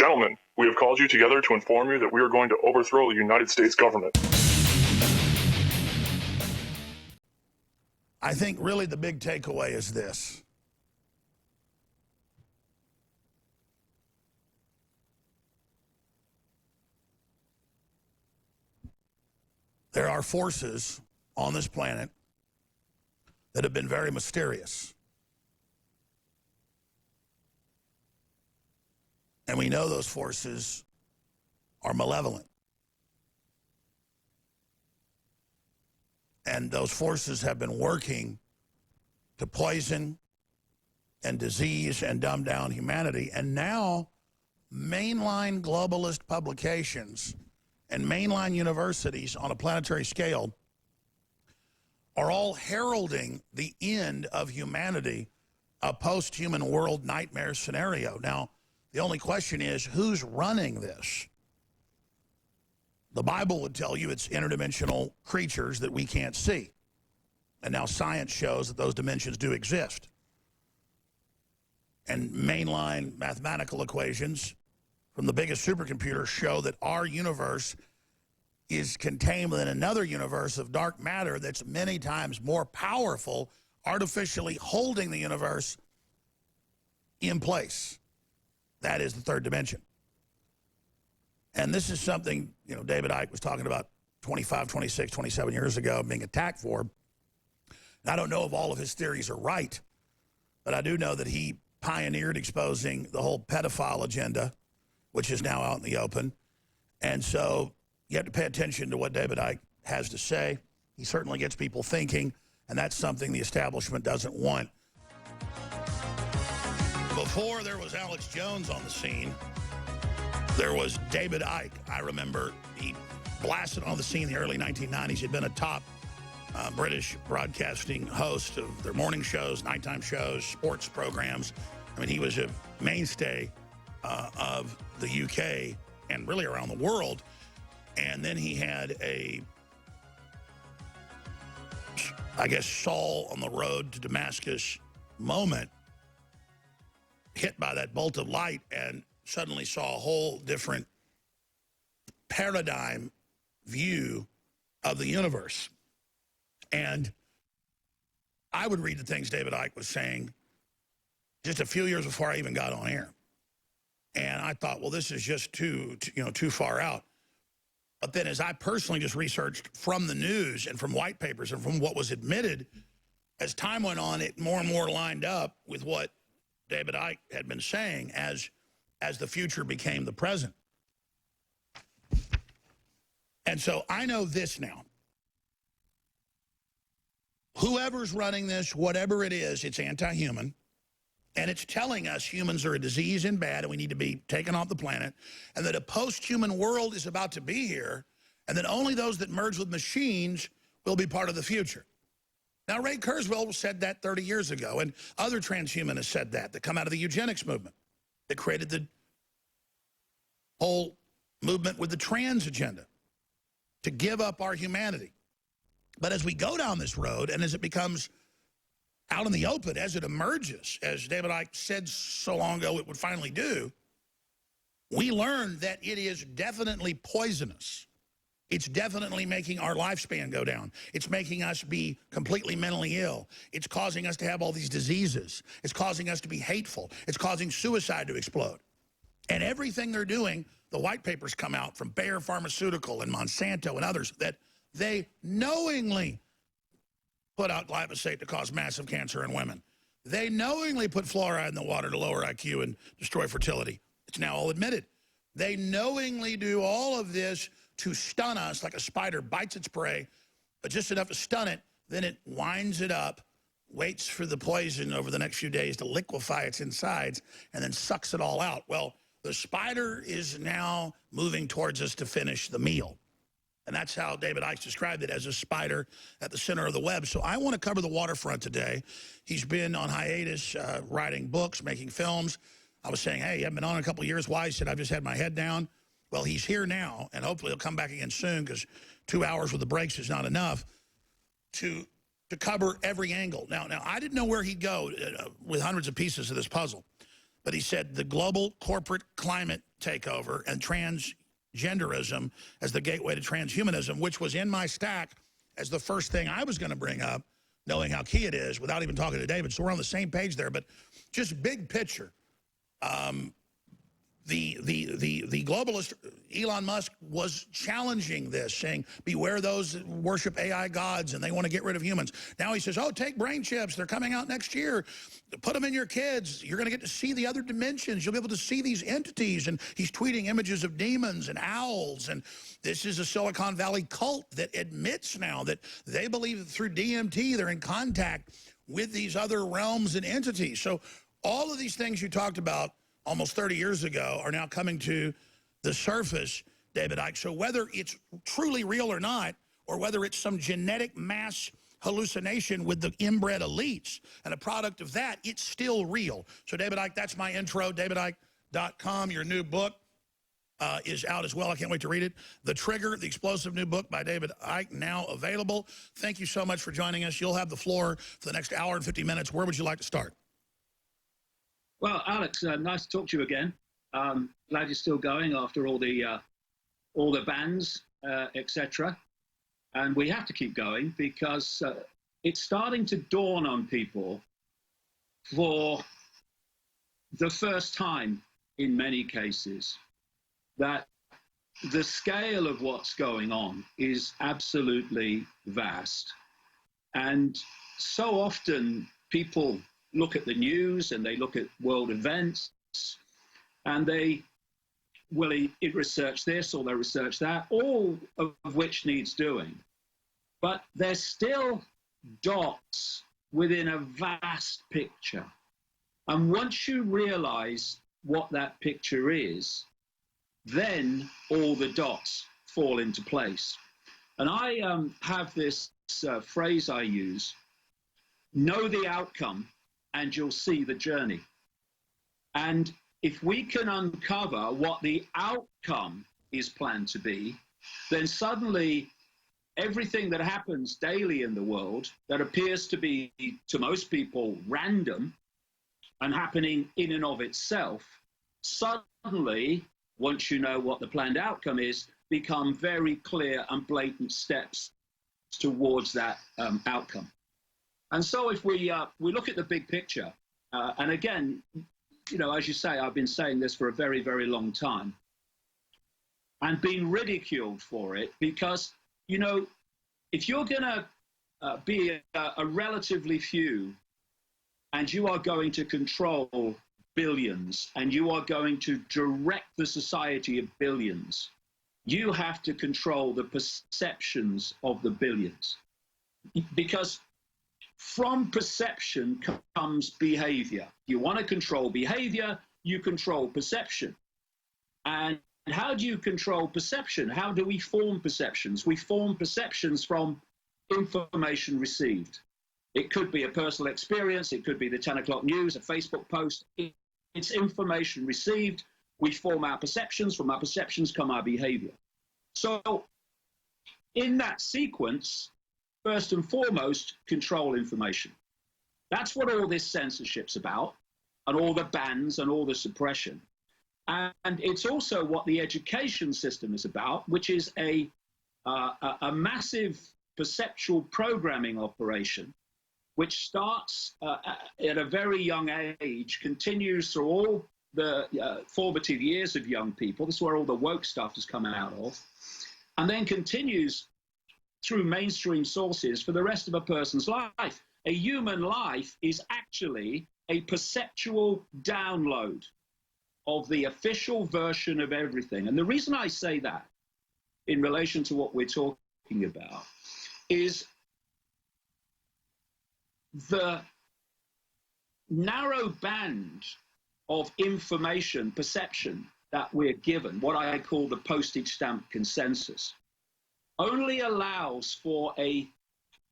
Gentlemen, we have called you together to inform you that we are going to overthrow the United States government. I think really the big takeaway is this. There are forces on this planet that have been very mysterious. And we know those forces are malevolent. And those forces have been working to poison and disease and dumb down humanity. And now mainline globalist publications and mainline universities on a planetary scale are all heralding the end of humanity, a post-human world nightmare scenario. Now, the only question is, who's running this? The Bible would tell you it's interdimensional creatures that we can't see. And now science shows that those dimensions do exist. And mainline mathematical equations from the biggest supercomputer show that our universe is contained within another universe of dark matter that's many times more powerful, artificially holding the universe in place. That is the third dimension. And this is something, you know, David Icke was talking about 25, 26, 27 years ago being attacked for. And I don't know if all of his theories are right, but I do know that he pioneered exposing the whole pedophile agenda, which is now out in the open. And so you have to pay attention to what David Icke has to say. He certainly gets people thinking, and that's something the establishment doesn't want. Before there was Alex Jones on the scene, there was David Icke. I remember he blasted on the scene in the early 1990s. He'd been a top British broadcasting host of their morning shows, nighttime shows, sports programs. I mean, he was a mainstay of the UK and really around the world. And then he had a, I guess, Saul on the road to Damascus moment, hit by that bolt of light, and suddenly saw a whole different paradigm view of the universe. And I would read the things David Icke was saying just a few years before I even got on air. And I thought, well, this is just too far out. But then as I personally just researched from the news and from white papers and from what was admitted, as time went on, it more and more lined up with what David Icke had been saying as the future became the present. And so I know this now. Whoever's running this, whatever it is, it's anti-human. And it's telling us humans are a disease and bad and we need to be taken off the planet. And that a post-human world is about to be here. And that only those that merge with machines will be part of the future. Now, Ray Kurzweil said that 30 years ago. And other transhumanists said that come out of the Eugenics movement. That created the whole movement with the trans agenda. To give up our humanity. But as we go down this road and as it becomes out in the open, as it emerges, as David Icke said so long ago it would finally do, we learn that it is definitely poisonous. It's definitely making our lifespan go down. It's making us be completely mentally ill. It's causing us to have all these diseases. It's causing us to be hateful. It's causing suicide to explode. And everything they're doing, the white papers come out from Bayer Pharmaceutical and Monsanto and others, that they knowingly put out glyphosate to cause massive cancer in women. They knowingly put fluoride in the water to lower IQ and destroy fertility. It's now all admitted. They knowingly do all of this to stun us like a spider bites its prey, but just enough to stun it, then it winds it up, waits for the poison over the next few days to liquefy its insides, and then sucks it all out. Well, the spider is now moving towards us to finish the meal. And that's how David Icke described it, as a spider at the center of the web. So I want to cover the waterfront today. He's been on hiatus, writing books, making films. I was saying, hey, you haven't been on in a couple of years. Why? He said, I've just had my head down. Well, he's here now, and hopefully he'll come back again soon, because 2 hours with the breaks is not enough to cover every angle. Now, I didn't know where he'd go with hundreds of pieces of this puzzle. But he said the global corporate climate takeover and transgenderism as the gateway to transhumanism, which was in my stack as the first thing I was going to bring up, knowing how key it is without even talking to David. So we're on the same page there. But just big picture, the globalist Elon Musk was challenging this, saying, beware those that worship AI gods and they want to get rid of humans. Now he says, oh, take brain chips. They're coming out next year. Put them in your kids. You're going to get to see the other dimensions. You'll be able to see these entities. And he's tweeting images of demons and owls. And this is a Silicon Valley cult that admits now that they believe that through DMT they're in contact with these other realms and entities. So all of these things you talked about almost 30 years ago are now coming to the surface, David Icke. So whether it's truly real or not, or whether it's some genetic mass hallucination with the inbred elites and a product of that, it's still real. So David Icke, that's my intro. DavidIcke.com. Your new book is out as well. I can't wait to read it. The Trigger, the explosive new book by David Icke, now available. Thank you so much for joining us. You'll have the floor for the next hour and 50 minutes. Where would you like to start? Well, Alex, nice to talk to you again. Glad you're still going after all the bans, etc. And we have to keep going because it's starting to dawn on people for the first time in many cases that the scale of what's going on is absolutely vast. And so often people look at the news and they look at world events and they will research this or they research that, all of which needs doing. But there's still dots within a vast picture. And once you realize what that picture is, then all the dots fall into place. And I have this phrase I use, know the outcome and you'll see the journey. And if we can uncover what the outcome is planned to be, then suddenly everything that happens daily in the world that appears to be, to most people, random and happening in and of itself, suddenly, once you know what the planned outcome is, become very clear and blatant steps towards that outcome. And so if we look at the big picture, and again, you know, as you say, I've been saying this for a very, very long time and been ridiculed for it because, you know, if you're going to be a relatively few and you are going to control billions and you are going to direct the society of billions, you have to control the perceptions of the billions. Because from perception comes behavior. You want to control behavior, you control perception. And how do you control perception? How do we form perceptions? We form perceptions from information received. It could be a personal experience, it could be the 10 o'clock news, a Facebook post. It's information received. We form our perceptions, from our perceptions come our behavior. So in that sequence, first and foremost, control information. That's what all this censorship's about, and all the bans and all the suppression. And it's also what the education system is about, which is a massive perceptual programming operation, which starts at a very young age, continues through all the formative years of young people. This is where all the woke stuff has come out of, and then continues through mainstream sources for the rest of a person's life. A human life is actually a perceptual download of the official version of everything. And the reason I say that in relation to what we're talking about is the narrow band of information, perception that we're given, what I call the postage stamp consensus, only allows for a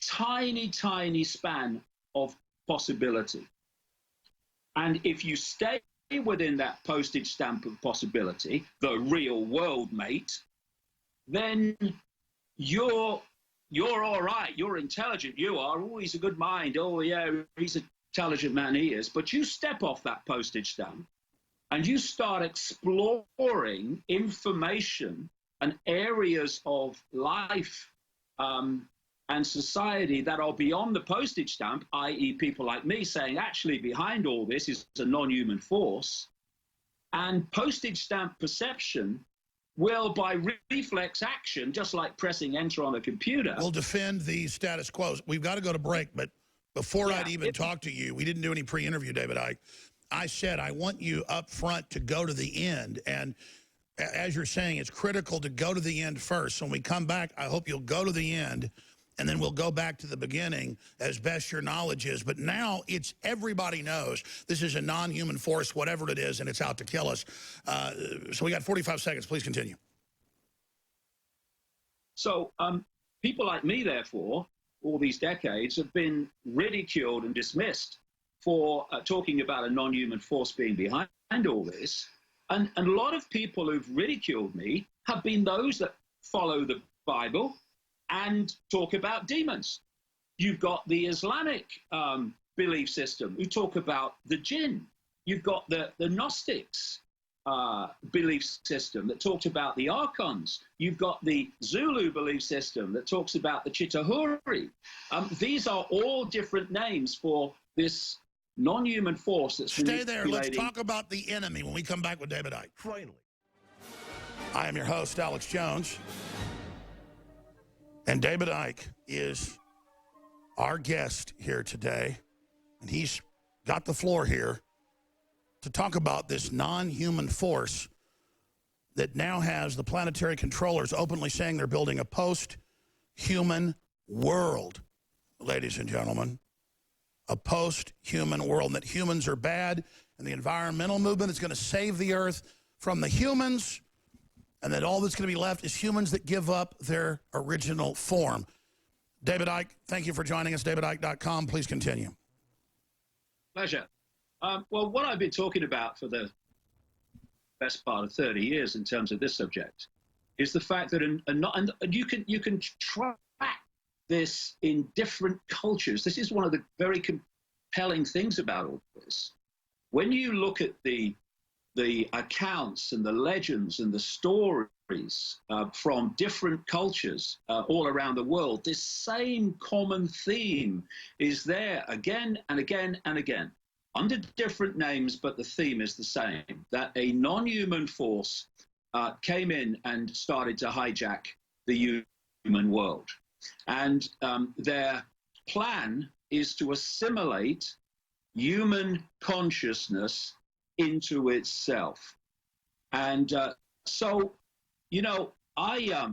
tiny, tiny span of possibility. And if you stay within that postage stamp of possibility, the real world, mate, then you're all right, you're intelligent, you are, oh, he's a good mind, oh yeah, he's an intelligent man, he is. But you step off that postage stamp, and you start exploring information and areas of life and society that are beyond the postage stamp, i.e. people like me saying, actually behind all this is a non-human force, and postage stamp perception will, by reflex action, just like pressing enter on a computer, will defend the status quo. We've got to go to break, but before I'd even talk to you, we didn't do any pre-interview, David. I said I want you up front to go to the end, and as you're saying, it's critical to go to the end first. So when we come back, I hope you'll go to the end, and then we'll go back to the beginning as best your knowledge is. But now it's everybody knows this is a non-human force, whatever it is, and it's out to kill us. So we got 45 seconds. Please continue. So people like me, therefore, all these decades have been ridiculed and dismissed for talking about a non-human force being behind all this. And a lot of people who've ridiculed me have been those that follow the Bible and talk about demons. You've got the Islamic belief system who talk about the jinn. You've got the Gnostics belief system that talks about the archons. You've got the Zulu belief system that talks about the Chitahuri. These are all different names for this non-human force that's Stay there. Let's talk about the enemy when we come back with David Icke. Finally. I am your host, Alex Jones. And David Icke is our guest here today. And he's got the floor here to talk about this non-human force that now has the planetary controllers openly saying they're building a post-human world, ladies and gentlemen. A post-human world, and that humans are bad, and the environmental movement is going to save the earth from the humans, and that all that's going to be left is humans that give up their original form. David Icke, thank you for joining us. DavidIcke.com. Please continue. Pleasure. Well, what I've been talking about for the best part of 30 years in terms of this subject is the fact that you can track this in different cultures. This is one of the very compelling things about all this. When you look at the accounts and the legends and the stories from different cultures all around the world, this same common theme is there again and again and again, under different names, but the theme is the same, that a non-human force came in and started to hijack the human world. And their plan is to assimilate human consciousness into itself. And so, you know, I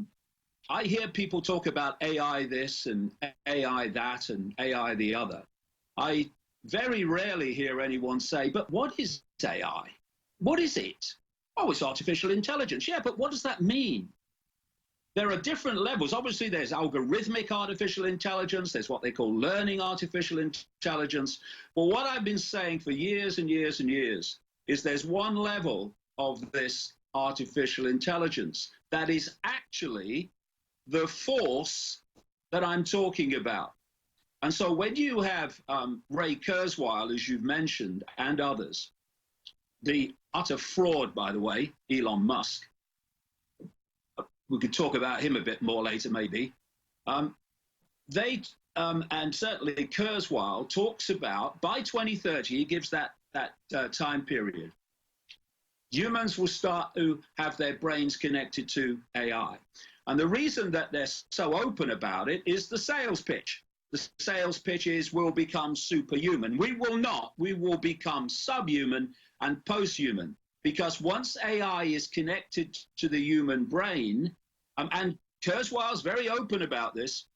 hear people talk about AI this and AI that and AI the other. I very rarely hear anyone say, but what is AI? What is it? Oh, it's artificial intelligence. Yeah, but what does that mean? There are different levels. Obviously, there's algorithmic artificial intelligence. There's what they call learning artificial intelligence. But what I've been saying for years and years and years is there's one level of this artificial intelligence that is actually the force that I'm talking about. And so when you have Ray Kurzweil, as you've mentioned, and others, the utter fraud, by the way, Elon Musk, we could talk about him a bit more later, maybe. And certainly Kurzweil talks about, by 2030, he gives that time period, humans will start to have their brains connected to AI. And the reason that they're so open about it is the sales pitch. The sales pitch is we'll become superhuman. We will not. We will become subhuman and posthuman. Because once AI is connected to the human brain, and Kurzweil's very open about this,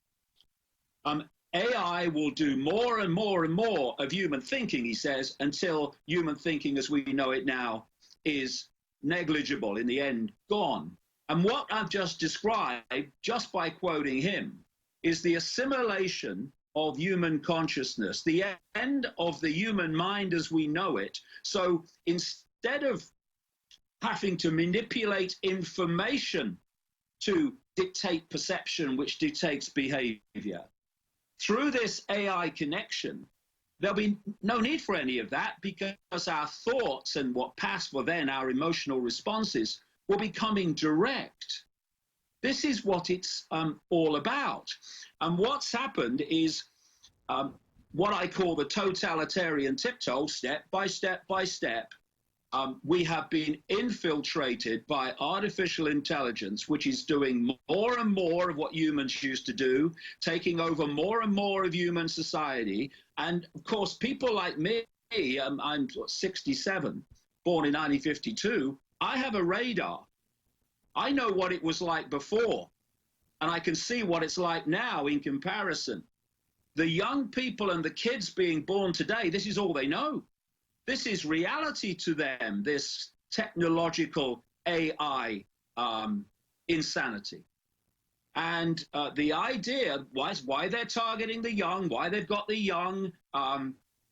AI will do more and more and more of human thinking, he says, until human thinking as we know it now is negligible, in the end, gone. And what I've just described, just by quoting him, is the assimilation of human consciousness, the end of the human mind as we know it. So instead of having to manipulate information to dictate perception, which dictates behavior, through this AI connection, there'll be no need for any of that, because our thoughts and what passed were then our emotional responses will be coming direct. This is what it's all about. And what's happened is what I call the totalitarian tiptoe, step by step by step. We have been infiltrated by artificial intelligence, which is doing more and more of what humans used to do, taking over more and more of human society. And of course, people like me, I'm 67, born in 1952, I have a radar. I know what it was like before, and I can see what it's like now in comparison. The young people and the kids being born today, this is all they know. This is reality to them, this technological AI insanity. And the idea was why they're targeting the young, why they've got the young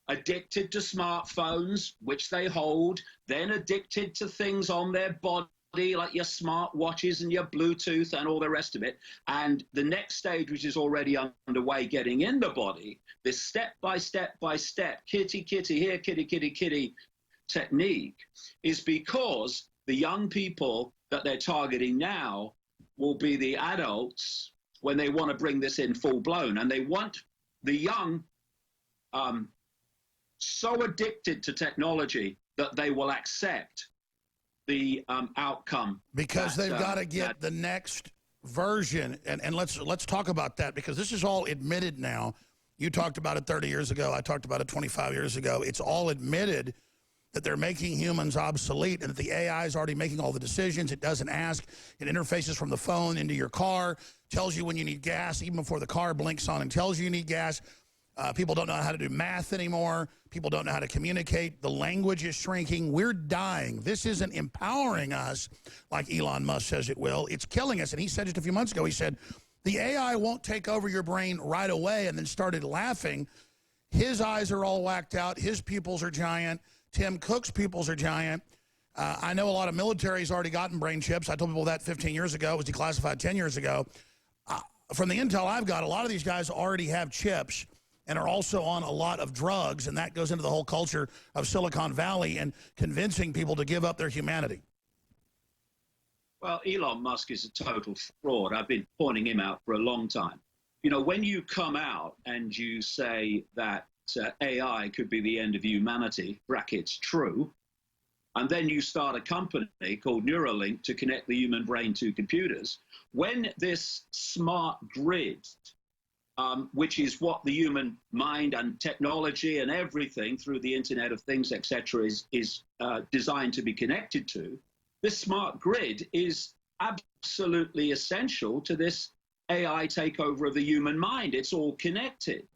addicted to smartphones, which they hold, then addicted to things on their body, like your smart watches and your Bluetooth and all the rest of it. And the next stage, which is already underway, getting in the body, this step by step by step, kitty, kitty, here, kitty, kitty, kitty technique, is because the young people that they're targeting now will be the adults when they want to bring this in full blown. And they want the young so addicted to technology that they will accept the outcome. Because they've got to get the next version. And let's talk about that, because this is all admitted now. You talked about it 30 years ago. I talked about it 25 years ago. It's all admitted that they're making humans obsolete and that the AI is already making all the decisions. It doesn't ask. It interfaces from the phone into your car, tells you when you need gas, even before the car blinks on and tells you need gas. People don't know how to do math anymore. People don't know how to communicate. The language is shrinking. We're dying. This isn't empowering us like Elon Musk says it will. It's killing us. And he said just a few months ago, he said, the AI won't take over your brain right away, and then started laughing. His eyes are all whacked out. His pupils are giant. Tim Cook's pupils are giant. I know a lot of military's already gotten brain chips. I told people that 15 years ago. It was declassified 10 years ago. From the intel I've got, a lot of these guys already have chips and are also on a lot of drugs, and that goes into the whole culture of Silicon Valley and convincing people to give up their humanity. Well, Elon Musk is a total fraud. I've been pointing him out for a long time. You know, when you come out and you say that AI could be the end of humanity, brackets true, and then you start a company called Neuralink to connect the human brain to computers, when this smart grid, which is what the human mind and technology and everything through the Internet of Things, etc., is designed to be connected to, this smart grid is absolutely essential to this AI takeover of the human mind. It's all connected.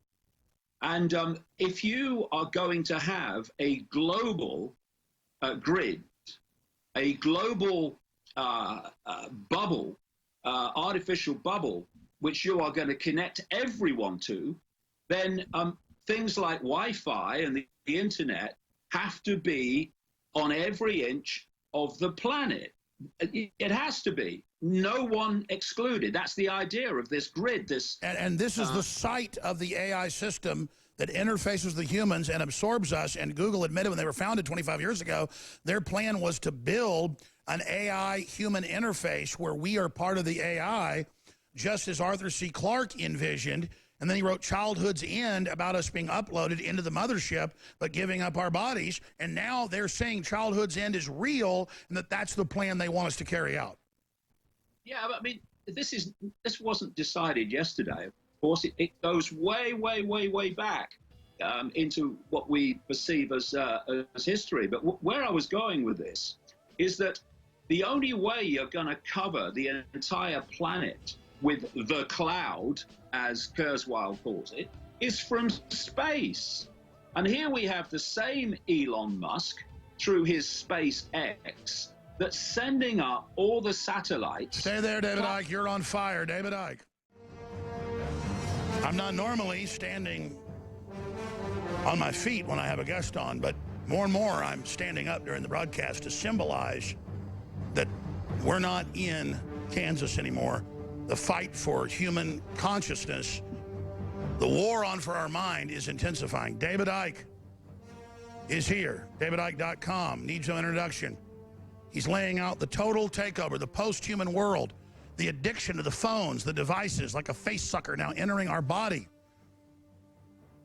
And if you are going to have a global grid, a global bubble, artificial bubble, which you are going to connect everyone to, then things like Wi-Fi and the internet have to be on every inch of the planet. It has to be. No one excluded. That's the idea of this grid. And this is the site of the AI system that interfaces with the humans and absorbs us. And Google admitted when they were founded 25 years ago, their plan was to build an AI human interface where we are part of the AI, just as Arthur C. Clarke envisioned. And then he wrote Childhood's End about us being uploaded into the mothership, but giving up our bodies. And now they're saying Childhood's End is real and that that's the plan they want us to carry out. Yeah, but I mean, this wasn't decided yesterday. Of course, it goes way, way, way, way back into what we perceive as history. But where I was going with this is that the only way you're going to cover the entire planet with the cloud, as Kurzweil calls it, is from space. And here we have the same Elon Musk, through his SpaceX, that's sending up all the satellites. Stay there, David Icke. You're on fire, David Icke. I'm not normally standing on my feet when I have a guest on, but more and more I'm standing up during the broadcast to symbolize that we're not in Kansas anymore. The fight for human consciousness The war on for our mind is intensifying. David Icke is here. DavidIcke.com needs no introduction. He's laying out the total takeover, the post-human world, the addiction to the phones, the devices, like a face sucker now entering our body.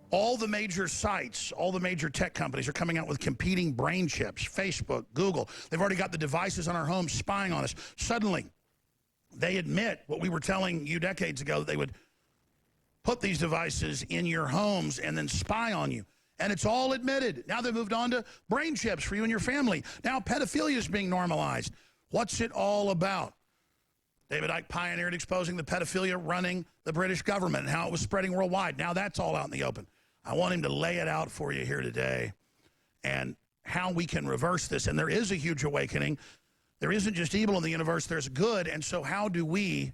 All the major sites, all the major tech companies are coming out with competing brain chips. Facebook, Google, they've already got the devices on our homes spying on us. Suddenly, they admit what we were telling you decades ago, that they would put these devices in your homes and then spy on you. And it's all admitted. Now they've moved on to brain chips for you and your family. Now pedophilia is being normalized. What's it all about? David Icke pioneered exposing the pedophilia running the British government and how it was spreading worldwide. Now that's all out in the open. I want him to lay it out for you here today and how we can reverse this. And there is a huge awakening. There isn't just evil in the universe, there's good. And so how do we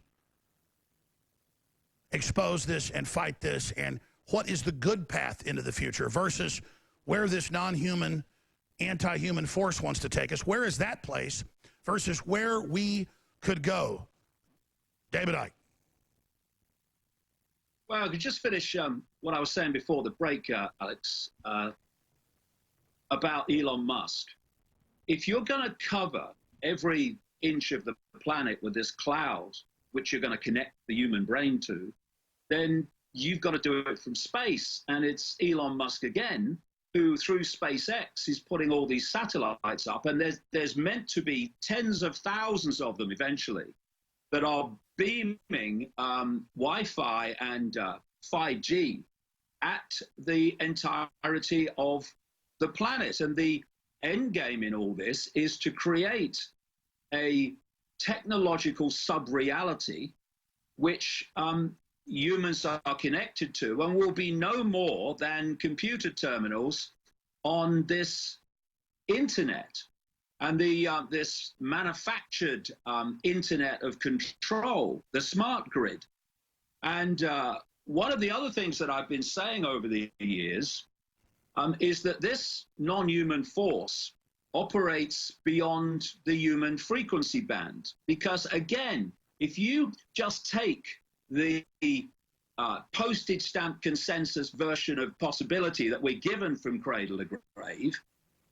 expose this and fight this, and what is the good path into the future versus where this non-human, anti-human force wants to take us? Where is that place versus where we could go? David Icke. Well, I could just finish what I was saying before the break, Alex, about Elon Musk. If you're going to cover every inch of the planet with this cloud, which you're going to connect the human brain to, then you've got to do it from space. And it's Elon Musk again, who through SpaceX is putting all these satellites up. And there's meant to be tens of thousands of them eventually that are beaming Wi-Fi and 5G at the entirety of the planet. And the end game in all this is to create a technological sub-reality which humans are connected to, and will be no more than computer terminals on this internet. And this manufactured internet of control, the smart grid. And one of the other things that I've been saying over the years is that this non-human force operates beyond the human frequency band. Because again, if you just take the postage stamp consensus version of possibility that we're given from cradle to grave,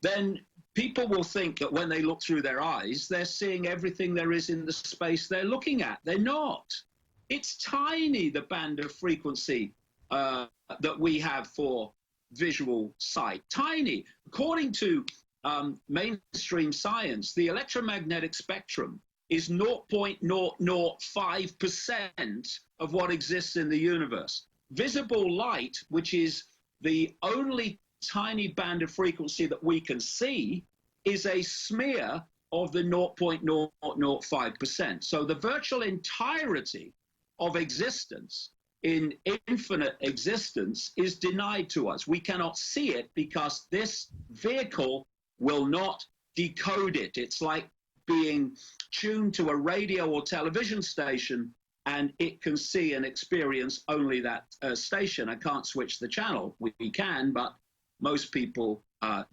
then people will think that when they look through their eyes, they're seeing everything there is in the space they're looking at. They're not. It's tiny, the band of frequency that we have for visual sight. Tiny. According to mainstream science, the electromagnetic spectrum is 0.005% of what exists in the universe. Visible light, which is the only tiny band of frequency that we can see, is a smear of the 0.005%. So the virtual entirety of existence in infinite existence is denied to us. We cannot see it because this vehicle will not decode it. It's like being tuned to a radio or television station, and it can see and experience only that station. I can't switch the channel. We can, but most people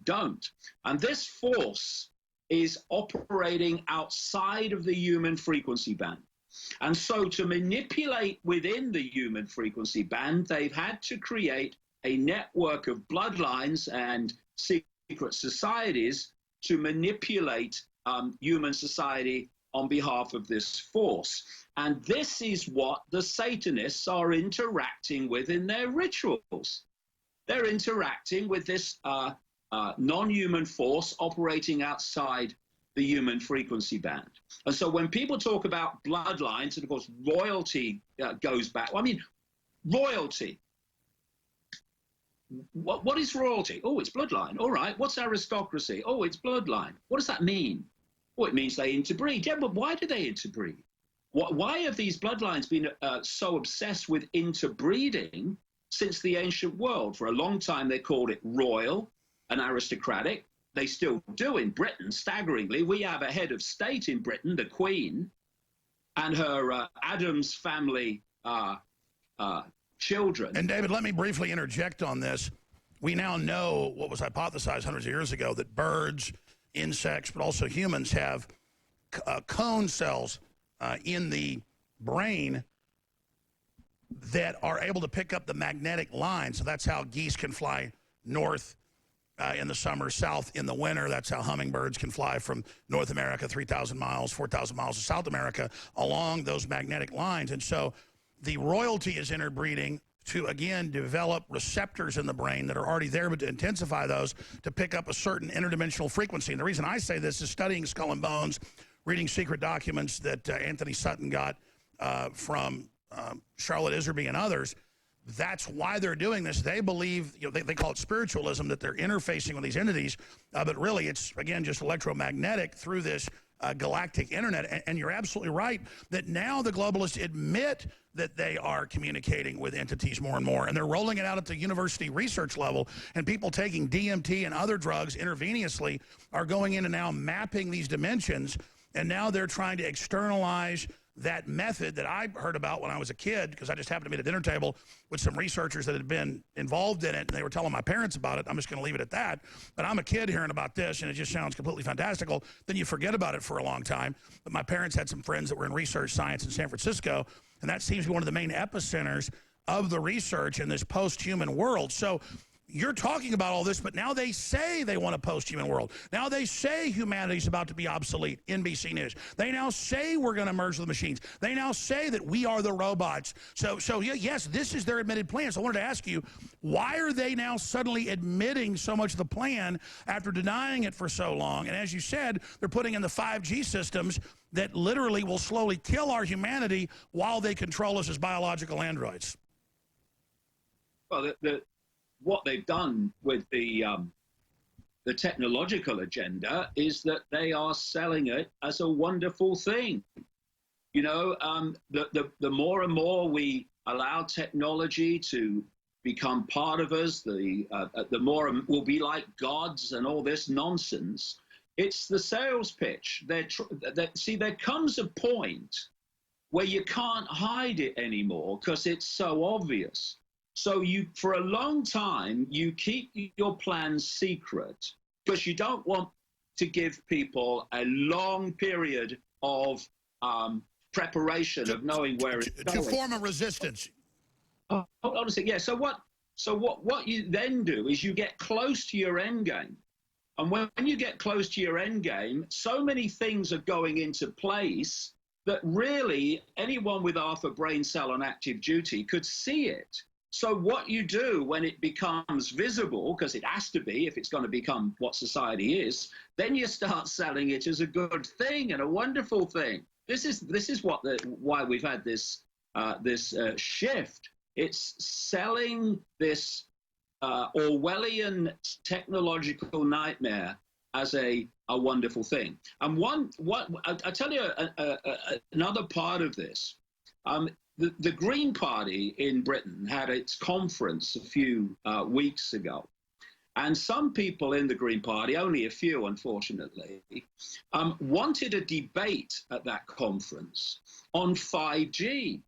don't. And this force is operating outside of the human frequency band. And so to manipulate within the human frequency band, they've had to create a network of bloodlines and secret societies to manipulate human society on behalf of this force. And this is what the Satanists are interacting with in their rituals. They're interacting with this non-human force operating outside the human frequency band. And so when people talk about bloodlines, and of course royalty goes back, I mean, royalty. What is royalty? Oh, it's bloodline. All right. What's aristocracy? Oh, it's bloodline. What does that mean? Oh, it means they interbreed. Yeah, but why do they interbreed? Why have these bloodlines been so obsessed with interbreeding since the ancient world? For a long time, they called it royal and aristocratic. They still do in Britain, staggeringly. We have a head of state in Britain, the Queen, and her Adams family children. And David, let me briefly interject on this. We now know what was hypothesized hundreds of years ago, that birds, insects, but also humans have cone cells in the brain that are able to pick up the magnetic line. So that's how geese can fly north in the summer, south in the winter. That's how hummingbirds can fly from North America 3,000 miles, 4,000 miles to South America along those magnetic lines. And so the royalty is interbreeding to, again, develop receptors in the brain that are already there, but to intensify those to pick up a certain interdimensional frequency. And the reason I say this is studying Skull and Bones, reading secret documents that Anthony Sutton got from Charlotte Iserby and others. That's why they're doing this. They believe, they call it spiritualism, that they're interfacing with these entities, but really it's, again, just electromagnetic through this galactic internet. And you're absolutely right that now the globalists admit that they are communicating with entities more and more, and they're rolling it out at the university research level, and people taking DMT and other drugs intravenously are going in and now mapping these dimensions, and now they're trying to externalize that method that I heard about when I was a kid, because I just happened to be at a dinner table with some researchers that had been involved in it, and they were telling my parents about it. I'm just going to leave it at that. But I'm a kid hearing about this, and it just sounds completely fantastical. Then you forget about it for a long time. But my parents had some friends that were in research science in San Francisco, and that seems to be one of the main epicenters of the research in this post-human world. So you're talking about all this, but now they say they want a post-human world. Now they say humanity's about to be obsolete, NBC News. They now say we're going to merge with the machines. They now say that we are the robots. So yes, this is their admitted plan. So I wanted to ask you, why are they now suddenly admitting so much of the plan after denying it for so long? And as you said, they're putting in the 5G systems that literally will slowly kill our humanity while they control us as biological androids. Well, what they've done with the technological agenda is that they are selling it as a wonderful thing. You know, the more and more we allow technology to become part of us, the more we'll be like gods and all this nonsense. It's the sales pitch. See, there comes a point where you can't hide it anymore because it's so obvious. So for a long time, you keep your plans secret because you don't want to give people a long period of preparation of knowing where it's going. To form a resistance. Honestly, yeah. So what you then do is you get close to your end game. And when you get close to your end game, so many things are going into place that really anyone with half a brain cell on active duty could see it. So what you do when it becomes visible, because it has to be if it's going to become what society is, then you start selling it as a good thing and a wonderful thing. This is why we've had this shift. It's selling this Orwellian technological nightmare as a wonderful thing. And I tell you another part of this. The Green Party in Britain had its conference a few weeks ago. And some people in the Green Party, only a few, unfortunately, wanted a debate at that conference on 5G.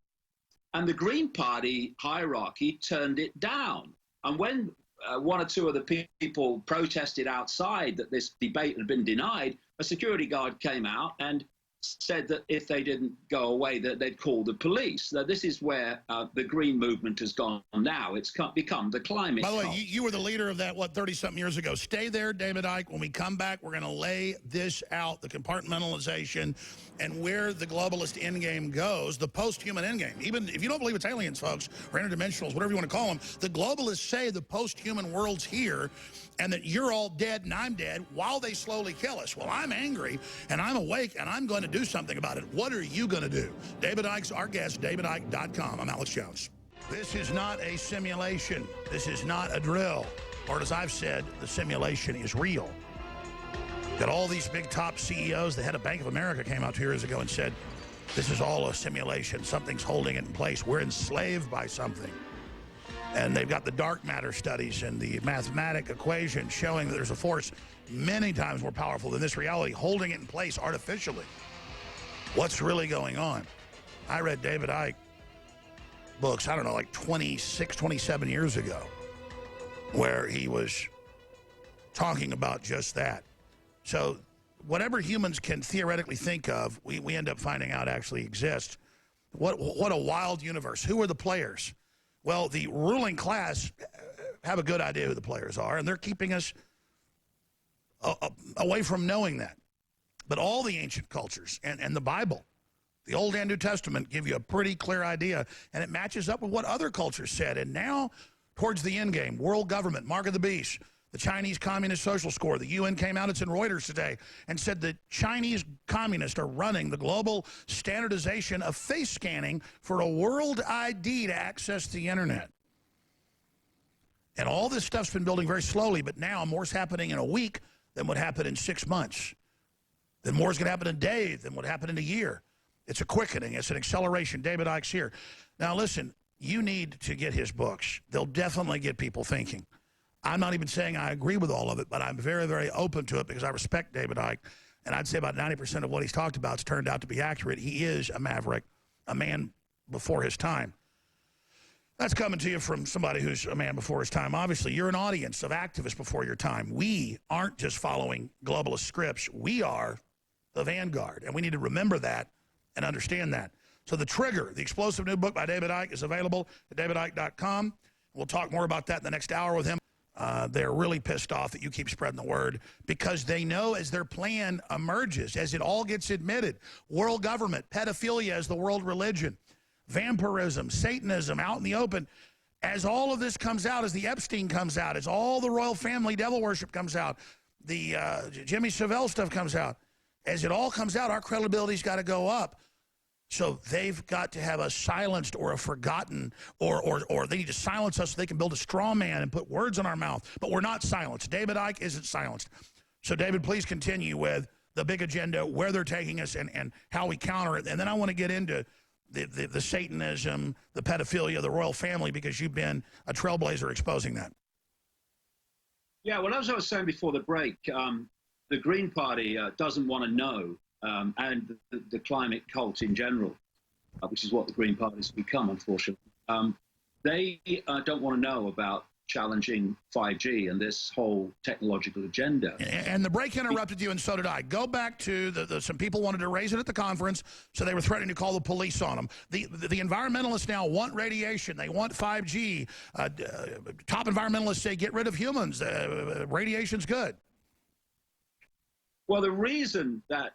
And the Green Party hierarchy turned it down. And when one or two of the people protested outside that this debate had been denied, a security guard came out and said that if they didn't go away, that they'd call the police. Now, this is where the Green movement has gone now. It's become the climate. By the way, you were the leader of that, 30-something years ago. Stay there, David Icke. When we come back, we're going to lay this out, the compartmentalization and where the globalist endgame goes, the post-human endgame. Even if you don't believe it's aliens, folks, or interdimensionals, whatever you want to call them, the globalists say the post-human world's here and that you're all dead and I'm dead while they slowly kill us. Well, I'm angry and I'm awake and I'm going to do something about it. What are you going to do? David Icke's our guest, davidicke.com. I'm Alex Jones. This is not a simulation. This is not a drill. Or as I've said, the simulation is real. Got all these big top CEOs. The head of Bank of America came out 2 years ago and said, this is all a simulation. Something's holding it in place. We're enslaved by something. And they've got the dark matter studies and the mathematic equation showing that there's a force many times more powerful than this reality holding it in place artificially. What's really going on? I read David Icke books, I don't know, like 26, 27 years ago, where he was talking about just that. So whatever humans can theoretically think of, we end up finding out actually exists. What a wild universe. Who are the players? Well, the ruling class have a good idea who the players are, and they're keeping us away from knowing that. But all the ancient cultures and the Bible, the Old and New Testament, give you a pretty clear idea, and it matches up with what other cultures said. And now, towards the end game, world government, mark of the beast, the Chinese Communist Social Score, the UN came out, it's in Reuters today, and said the Chinese communists are running the global standardization of face scanning for a world ID to access the internet. And all this stuff's been building very slowly, but now more's happening in a week than what happened in 6 months. Then more's going to happen in a day than what happened in a year. It's a quickening. It's an acceleration. David Icke's here. Now, listen, you need to get his books. They'll definitely get people thinking. I'm not even saying I agree with all of it, but I'm very, very open to it because I respect David Icke. And I'd say about 90% of what he's talked about has turned out to be accurate. He is a maverick, a man before his time. That's coming to you from somebody who's a man before his time. Obviously, you're an audience of activists before your time. We aren't just following globalist scripts. We are the vanguard, and we need to remember that and understand that. So The Trigger, the explosive new book by David Icke, is available at davidicke.com. We'll talk more about that in the next hour with him. They're really pissed off that you keep spreading the word because they know as their plan emerges, as it all gets admitted, world government, pedophilia as the world religion, vampirism, Satanism out in the open, as all of this comes out, as the Epstein comes out, as all the royal family devil worship comes out, the Jimmy Savile stuff comes out, as it all comes out, our credibility's got to go up. So they've got to have us silenced or forgotten, or they need to silence us so they can build a straw man and put words in our mouth. But we're not silenced. David Icke isn't silenced. So, David, please continue with the big agenda, where they're taking us, and how we counter it. And then I want to get into the Satanism, the pedophilia, the royal family, because you've been a trailblazer exposing that. Yeah, well, as I was saying before the break, the Green Party doesn't want to know, and the climate cult in general, which is what the Green Party has become, unfortunately. They don't want to know about challenging 5G and this whole technological agenda. And the break interrupted you, and so did I. Go back to some people wanted to raise it at the conference, so they were threatening to call the police on them. The environmentalists now want radiation. They want 5G. Top environmentalists say get rid of humans. Radiation's good. Well, the reason that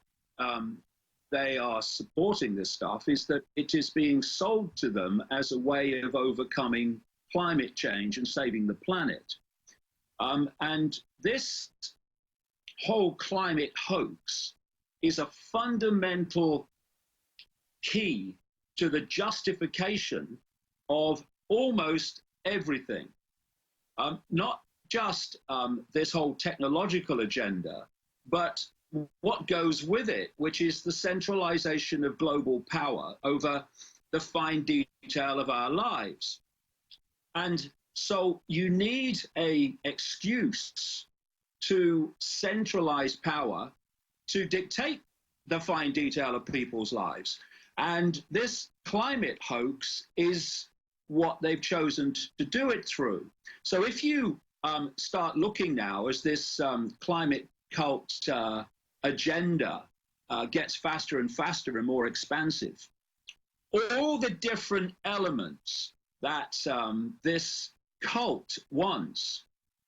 they are supporting this stuff is that it is being sold to them as a way of overcoming climate change and saving the planet. And this whole climate hoax is a fundamental key to the justification of almost everything. Not just this whole technological agenda, but what goes with it, which is the centralization of global power over the fine detail of our lives. And so you need an excuse to centralize power to dictate the fine detail of people's lives. And this climate hoax is what they've chosen to do it through. So if you start looking now as this climate cult agenda gets faster and faster and more expansive, all the different elements that this cult wants,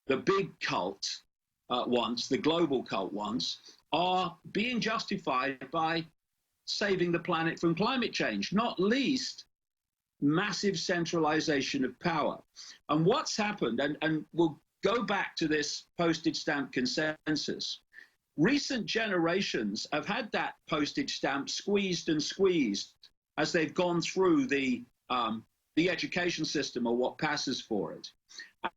the big cult wants, the global cult wants, are being justified by saving the planet from climate change, not least massive centralization of power. And what's happened, and we'll go back to this postage stamp consensus, recent generations have had that postage stamp squeezed and squeezed as they've gone through the education system or what passes for it.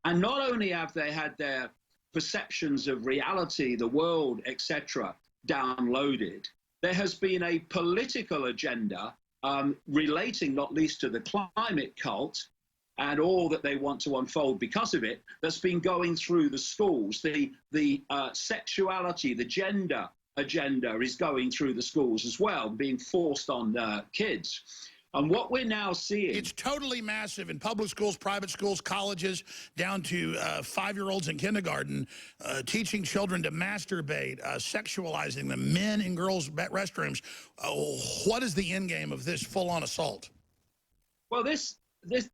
And not only have they had their perceptions of reality, the world, etc., downloaded, there has been a political agenda relating not least to the climate cult and all that they want to unfold because of it, that's been going through the schools. The sexuality, the gender agenda is going through the schools as well, being forced on kids. And what we're now seeing... It's totally massive in public schools, private schools, colleges, down to 5-year-olds in kindergarten, teaching children to masturbate, sexualizing them, men in girls' restrooms. What is the end game of this full-on assault? Well, this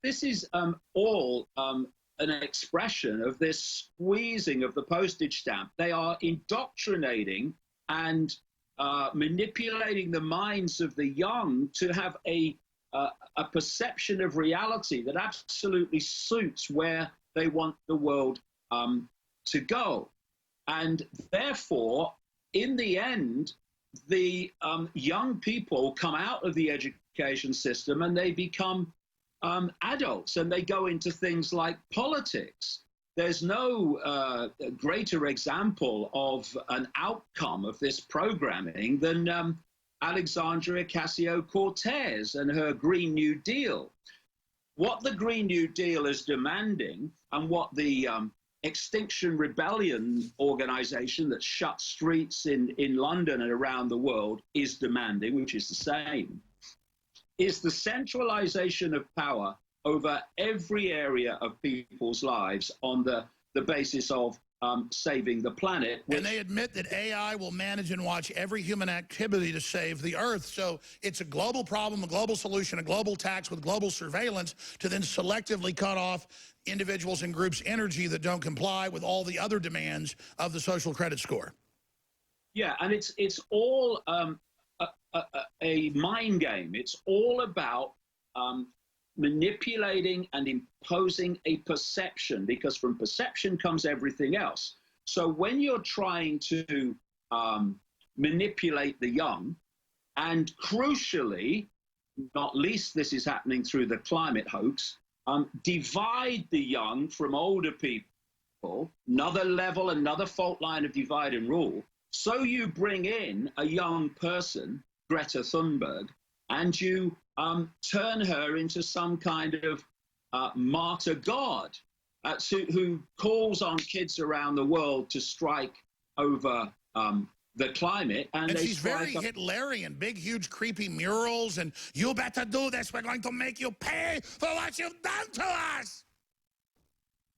is all an expression of this squeezing of the postage stamp. They are indoctrinating and manipulating the minds of the young to have a perception of reality that absolutely suits where they want the world to go. And therefore, in the end, the young people come out of the education system and they become adults, and they go into things like politics. There's no greater example of an outcome of this programming than Alexandria Ocasio-Cortez and her Green New Deal. What the Green New Deal is demanding, and what the Extinction Rebellion organization that shuts streets in London and around the world is demanding, which is the same, is the centralization of power over every area of people's lives on the basis of saving the planet. And they admit that AI will manage and watch every human activity to save the Earth. So it's a global problem, a global solution, a global tax with global surveillance to then selectively cut off individuals and groups' energy that don't comply with all the other demands of the social credit score. Yeah, and it's all a mind game. It's all about manipulating and imposing a perception, because from perception comes everything else. So when you're trying to manipulate the young, and crucially, not least this is happening through the climate hoax, divide the young from older people, another level, another fault line of divide and rule. So you bring in a young person, Greta Thunberg, and you turn her into some kind of martyr god who calls on kids around the world to strike over the climate. And she's very Hitlerian, big, huge, creepy murals, and you better do this. We're going to make you pay for what you've done to us.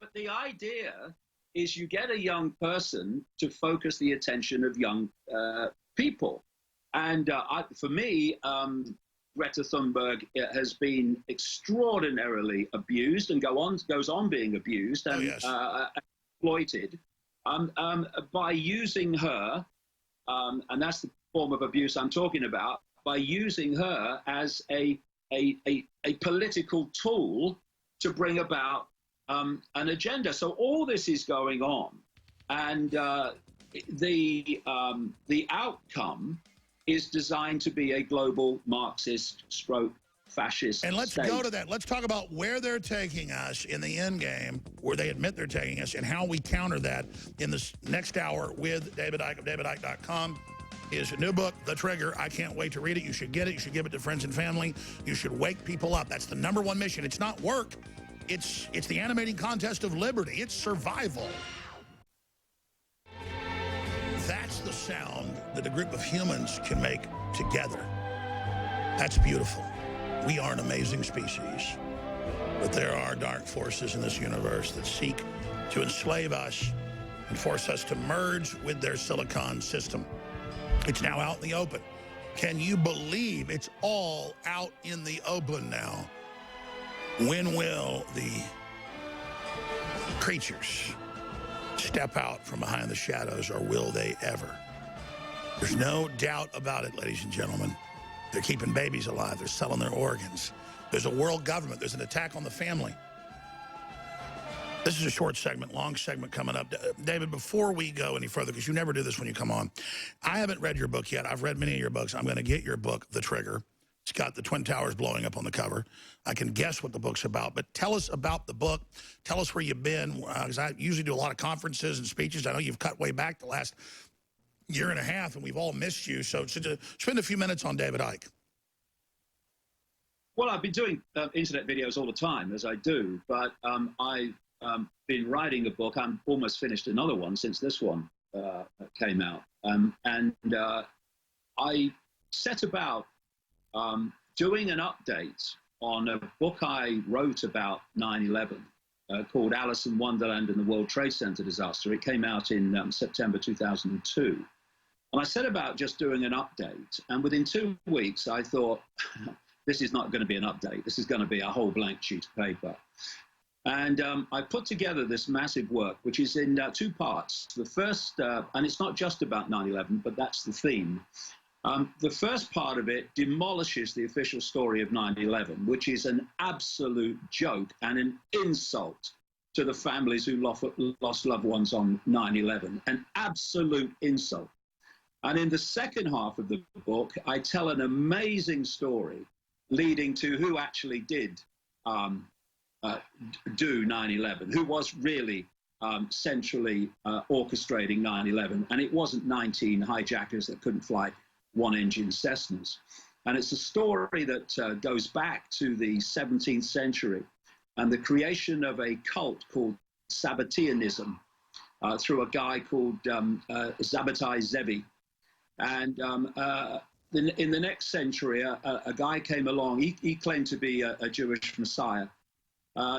But the idea is you get a young person to focus the attention of young people. And for me, Greta Thunberg has been extraordinarily abused and goes on being abused and exploited by using her, and that's the form of abuse I'm talking about, by using her as a political tool to bring about an agenda. So all this is going on, and the outcome is designed to be a global Marxist stroke fascist And let's state. go to that. Let's talk about where they're taking us in the end game, where they admit they're taking us, and how we counter that in this next hour with David Icke of DavidIcke.com. His new book, The Trigger. I can't wait to read it. You should get it. You should give it to friends and family. You should wake people up. That's the #1 mission. It's not work. It's the animating contest of liberty. It's survival. That's the sound that a group of humans can make together. That's beautiful. We are an amazing species. But there are dark forces in this universe that seek to enslave us and force us to merge with their silicon system. It's now out in the open. Can you believe it's all out in the open now? When will the creatures step out from behind the shadows, or will they ever? There's no doubt about it, ladies and gentlemen. They're keeping babies alive. They're selling their organs. There's a world government. There's an attack on the family. This is a short segment, long segment coming up. David, before we go any further, because you never do this when you come on, I haven't read your book yet. I've read many of your books. I'm going to get your book, The Trigger. It's got the Twin Towers blowing up on the cover. I can guess what the book's about, but tell us about the book. Tell us where you've been, because I usually do a lot of conferences and speeches. I know you've cut way back the last year and a half, and we've all missed you. So spend a few minutes on David Icke. Well, I've been doing internet videos all the time, as I do, but I've been writing a book. I'm almost finished another one since this one came out. I set about doing an update on a book I wrote about 9/11 called Alice in Wonderland and the World Trade Center disaster. It came out in September 2002. And I set about just doing an update. And within 2 weeks, I thought, this is not going to be an update. This is going to be a whole blank sheet of paper. And I put together this massive work, which is in 2 parts. The first, and it's not just about 9/11, but that's the theme. The first part of it demolishes the official story of 9/11, which is an absolute joke and an insult to the families who lost loved ones on 9/11, an absolute insult. And in the second half of the book, I tell an amazing story leading to who actually did do 9/11, who was really centrally orchestrating 9/11. And it wasn't 19 hijackers that couldn't fly one-engine Cessnas. And it's a story that goes back to the 17th century and the creation of a cult called Sabbateanism through a guy called Zabbatai Zevi. And in the next century, a guy came along. He claimed to be a Jewish Messiah.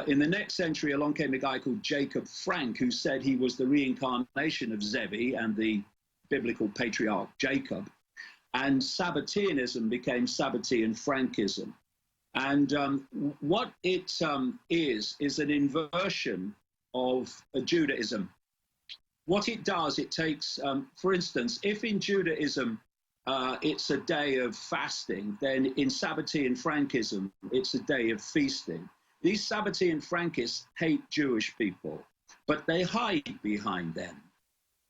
In the next century, along came a guy called Jacob Frank, who said he was the reincarnation of Zevi and the biblical patriarch Jacob. And Sabbateanism became Sabbatean Frankism. And what it is an inversion of Judaism. What it does, it takes, for instance, if in Judaism it's a day of fasting, then in Sabbatean Frankism, it's a day of feasting. These Sabbatean Frankists hate Jewish people, but they hide behind them.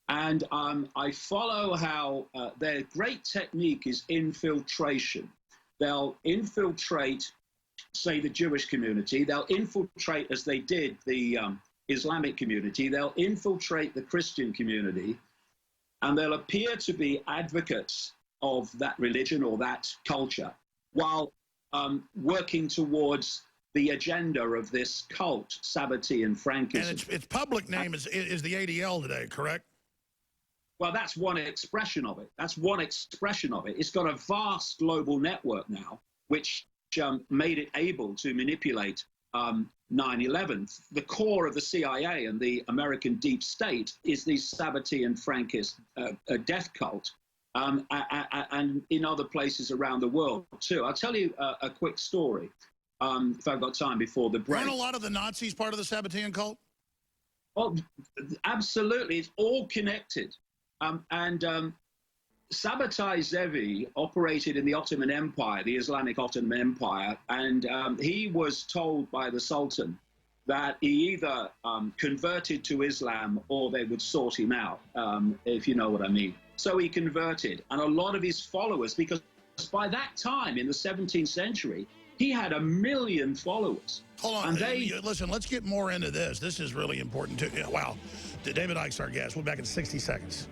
And I follow how their great technique is infiltration. They'll infiltrate, say, the Jewish community. They'll infiltrate, as they did, the Islamic community. They'll infiltrate the Christian community. And they'll appear to be advocates of that religion or that culture while working towards the agenda of this cult, Sabbatean Frankism. And its public name is the ADL today, correct? Well, that's one expression of it. That's one expression of it. It's got a vast global network now, which made it able to manipulate 9/11. The core of the CIA and the American deep state is the Sabbatean Frankist death cult, and in other places around the world, too. I'll tell you a quick story, if I've got time before the break. Weren't a lot of the Nazis part of the Sabbatean cult? Well, absolutely. It's all connected. Sabbatai Zevi operated in the Ottoman Empire, the Islamic Ottoman Empire, and he was told by the Sultan that he either converted to Islam or they would sort him out, if you know what I mean. So he converted, and a lot of his followers, because by that time in the 17th century, he had 1 million followers. Hold on, listen, let's get more into this. This is really important too. Yeah, wow, David Icke's our guest. We'll be back in 60 seconds.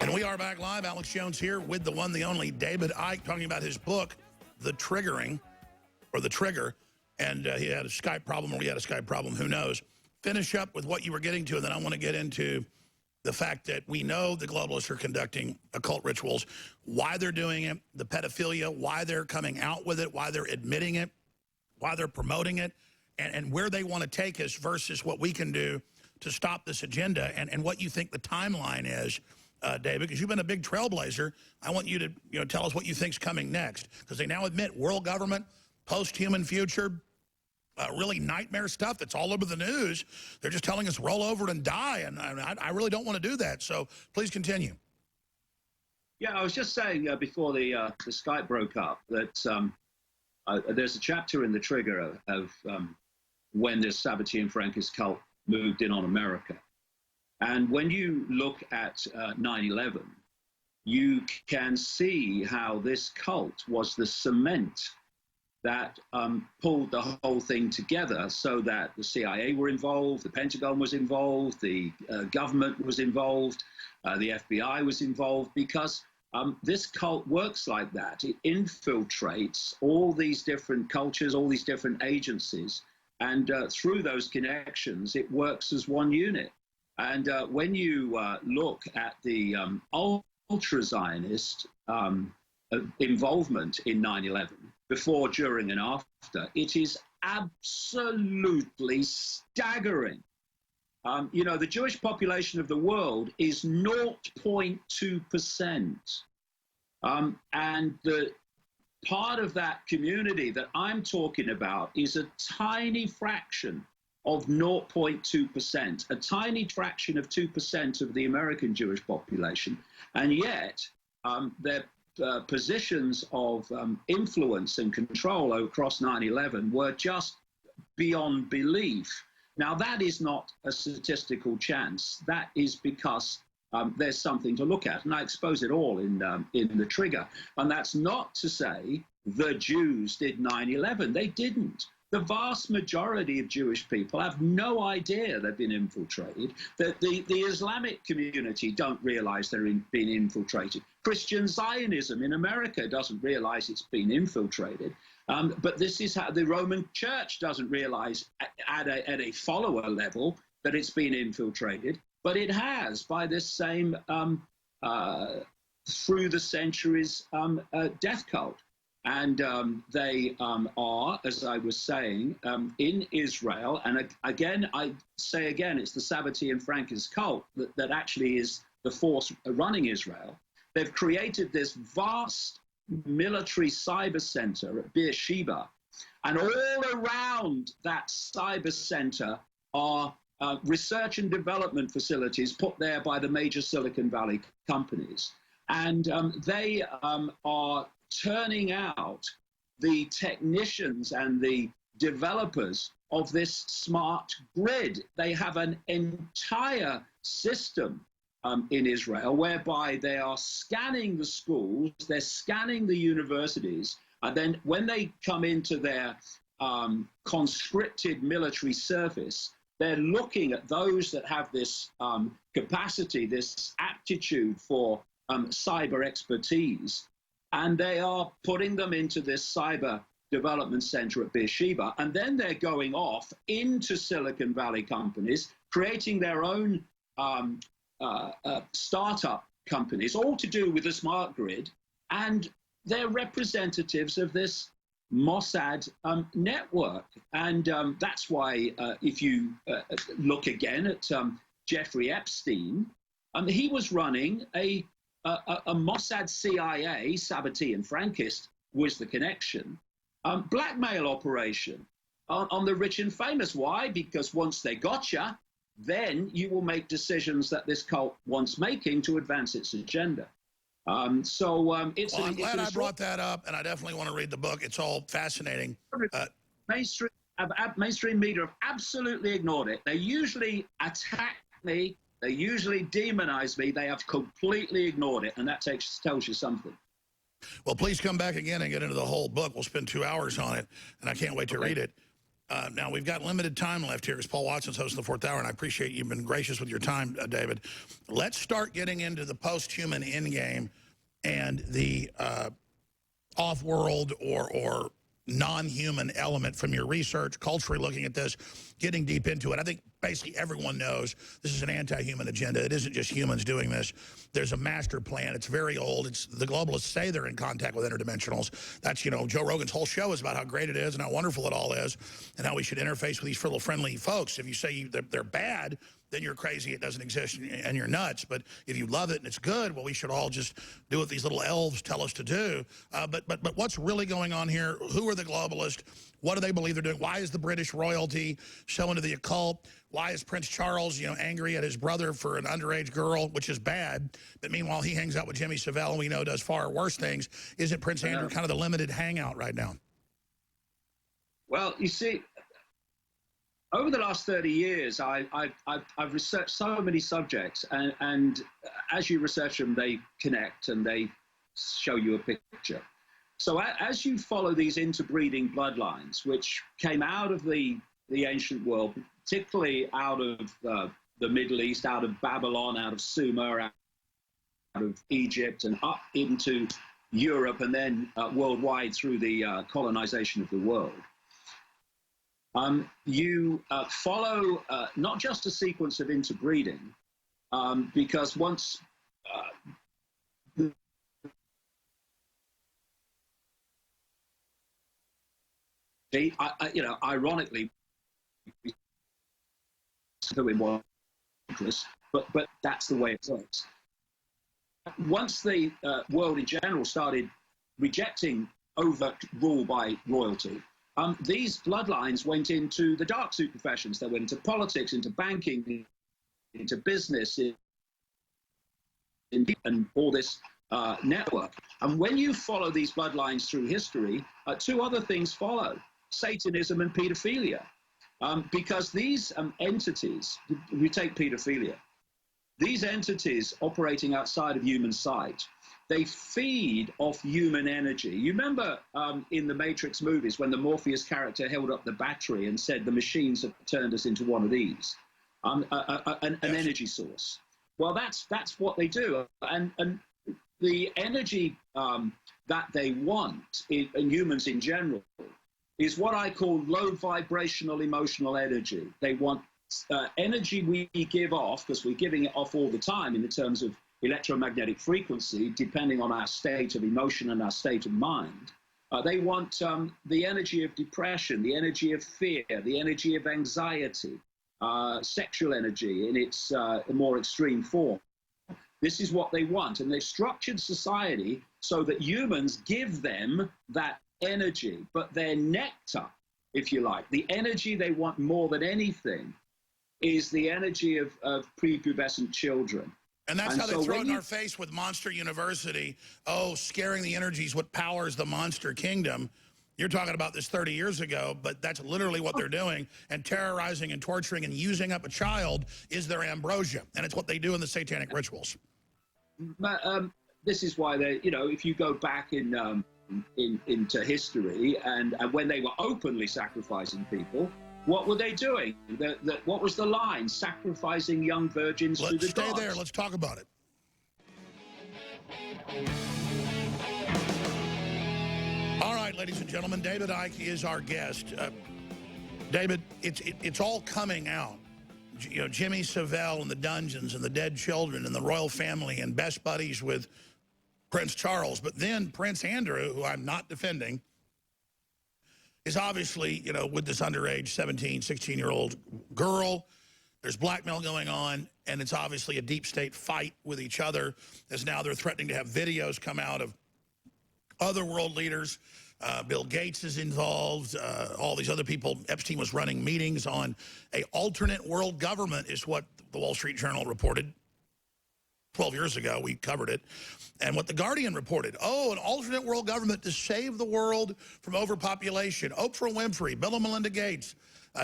And we are back live. Alex Jones here with the one, the only David Icke, talking about his book, The Triggering, or The Trigger. And he had a Skype problem, or we had a Skype problem, who knows. Finish up with what you were getting to, and then I want to get into the fact that we know the globalists are conducting occult rituals, why they're doing it, the pedophilia, why they're coming out with it, why they're admitting it, why they're promoting it, and where they want to take us versus what we can do to stop this agenda, and what you think the timeline is, David, because you've been a big trailblazer. I want you to tell us what you think's coming next, because they now admit world government, post-human future, really nightmare stuff that's all over the news. They're just telling us roll over and die, and I really don't want to do that. So please continue. Yeah, I was just saying before the Skype broke up that there's a chapter in The Trigger of when this Sabbatean Frankist cult moved in on America. And when you look at 9/11, you can see how this cult was the cement that pulled the whole thing together, so that the CIA were involved, the Pentagon was involved, the government was involved, the FBI was involved, because this cult works like that. It infiltrates all these different cultures, all these different agencies, and through those connections, it works as one unit. And when you look at the ultra-Zionist involvement in 9/11, before, during, and after, it is absolutely staggering. You know, the Jewish population of the world is 0.2%. And the part of that community that I'm talking about is a tiny fraction of 0.2%, a tiny fraction of 2% of the American Jewish population. And yet, their positions of influence and control across 9/11 were just beyond belief. Now, that is not a statistical chance. That is because there's something to look at. And I expose it all in the trigger. And that's not to say the Jews did 9/11. They didn't. The vast majority of Jewish people have no idea they've been infiltrated. The Islamic community don't realize they're being infiltrated. Christian Zionism in America doesn't realize it's been infiltrated. But this is how the Roman Church doesn't realize at a follower level that it's been infiltrated. But it has, by this same, through the centuries, death cult. And they are, as I was saying, in Israel. And again, I say again, it's the Sabbatean Frankist cult that actually is the force running Israel. They've created this vast military cyber center at Beersheba. And all around that cyber center are research and development facilities put there by the major Silicon Valley companies. And they are turning out the technicians and the developers of this smart grid. They have an entire system in Israel whereby they are scanning the schools, they're scanning the universities, and then when they come into their conscripted military service, they're looking at those that have this capacity, this aptitude for cyber expertise, and they are putting them into this cyber development center at Beersheba, and then they're going off into Silicon Valley companies, creating their own startup companies, all to do with the smart grid, and they're representatives of this Mossad network. And that's why if you look again at Jeffrey Epstein, he was running a Mossad CIA, Sabbatean Frankist was the connection, blackmail operation on the rich and famous. Why? Because once they got you, then you will make decisions that this cult wants making to advance its agenda. I'm glad I brought that up, and I definitely want to read the book. It's all fascinating. Mainstream media have absolutely ignored it. They usually attack me. They usually demonize me. They have completely ignored it, and that tells you something. Well, please come back again and get into the whole book. We'll spend 2 hours on it, and I can't wait to read it. Now, we've got limited time left here because Paul Watson's hosting the 4th hour, and I appreciate you've been gracious with your time, David. Let's start getting into the post-human endgame and the off-world or non-human element from your research, culturally looking at this, getting deep into it. I think basically everyone knows this is an anti-human agenda. It isn't just humans doing this. There's a master plan. It's very old. It's the globalists say they're in contact with interdimensionals. That's, you know, Joe Rogan's whole show is about how great it is and how wonderful it all is and how we should interface with these little friendly folks. If you say they're bad, then you're crazy, it doesn't exist, and you're nuts. But if you love it and it's good, well, we should all just do what these little elves tell us to do. But what's really going on here? Who are the globalists? What do they believe they're doing? Why is the British royalty so into the occult? Why is Prince Charles, angry at his brother for an underage girl, which is bad? But meanwhile, he hangs out with Jimmy Savile, and we know does far worse things. Isn't Prince Andrew kind of the limited hangout right now? Well, you see, over the last 30 years, I've researched so many subjects, and as you research them, they connect and they show you a picture. So as you follow these interbreeding bloodlines, which came out of the ancient world, particularly out of the Middle East, out of Babylon, out of Sumer, out of Egypt, and up into Europe, and then worldwide through the colonization of the world, you follow not just a sequence of interbreeding, because once ironically, but that's the way it works. Once the world in general started rejecting overt rule by royalty, these bloodlines went into the dark suit professions. They went into politics, into banking, into business, and all this network. And when you follow these bloodlines through history, two other things follow: Satanism and pedophilia. Because these entities, we take pedophilia, these entities operating outside of human sight, they feed off human energy. You remember in the Matrix movies when the Morpheus character held up the battery and said, the machines have turned us into one of these, an energy source. Well, that's what they do. And the energy that they want in humans in general is what I call low vibrational emotional energy. They want energy we give off, because we're giving it off all the time in the terms of electromagnetic frequency, depending on our state of emotion and our state of mind. They want the energy of depression, the energy of fear, the energy of anxiety, sexual energy in its more extreme form. This is what they want. And they've structured society so that humans give them that energy, but their nectar, if you like, the energy they want more than anything is the energy of prepubescent children. And that's how they throw it in our face with Monster University. Oh, scaring the energy is what powers the monster kingdom. You're talking about this 30 years ago, but that's literally what they're doing. And terrorizing and torturing and using up a child is their ambrosia. And it's what they do in the satanic rituals. This is why they, if you go back into history and when they were openly sacrificing people, what were they doing? What was the line? Sacrificing young virgins to the gods. Let's stay there. Let's talk about it. All right, ladies and gentlemen, David Icke is our guest. David, it's all coming out. Jimmy Savile and the dungeons and the dead children and the royal family and best buddies with Prince Charles. But then Prince Andrew, who I'm not defending, is obviously, with this underage 17, 16-year-old girl. There's blackmail going on, and it's obviously a deep state fight with each other, as now they're threatening to have videos come out of other world leaders. Bill Gates is involved, all these other people. Epstein was running meetings on an alternate world government, is what the Wall Street Journal reported 12 years ago. We covered it. And what the Guardian reported, an alternate world government to save the world from overpopulation. Oprah Winfrey, Bill and Melinda Gates,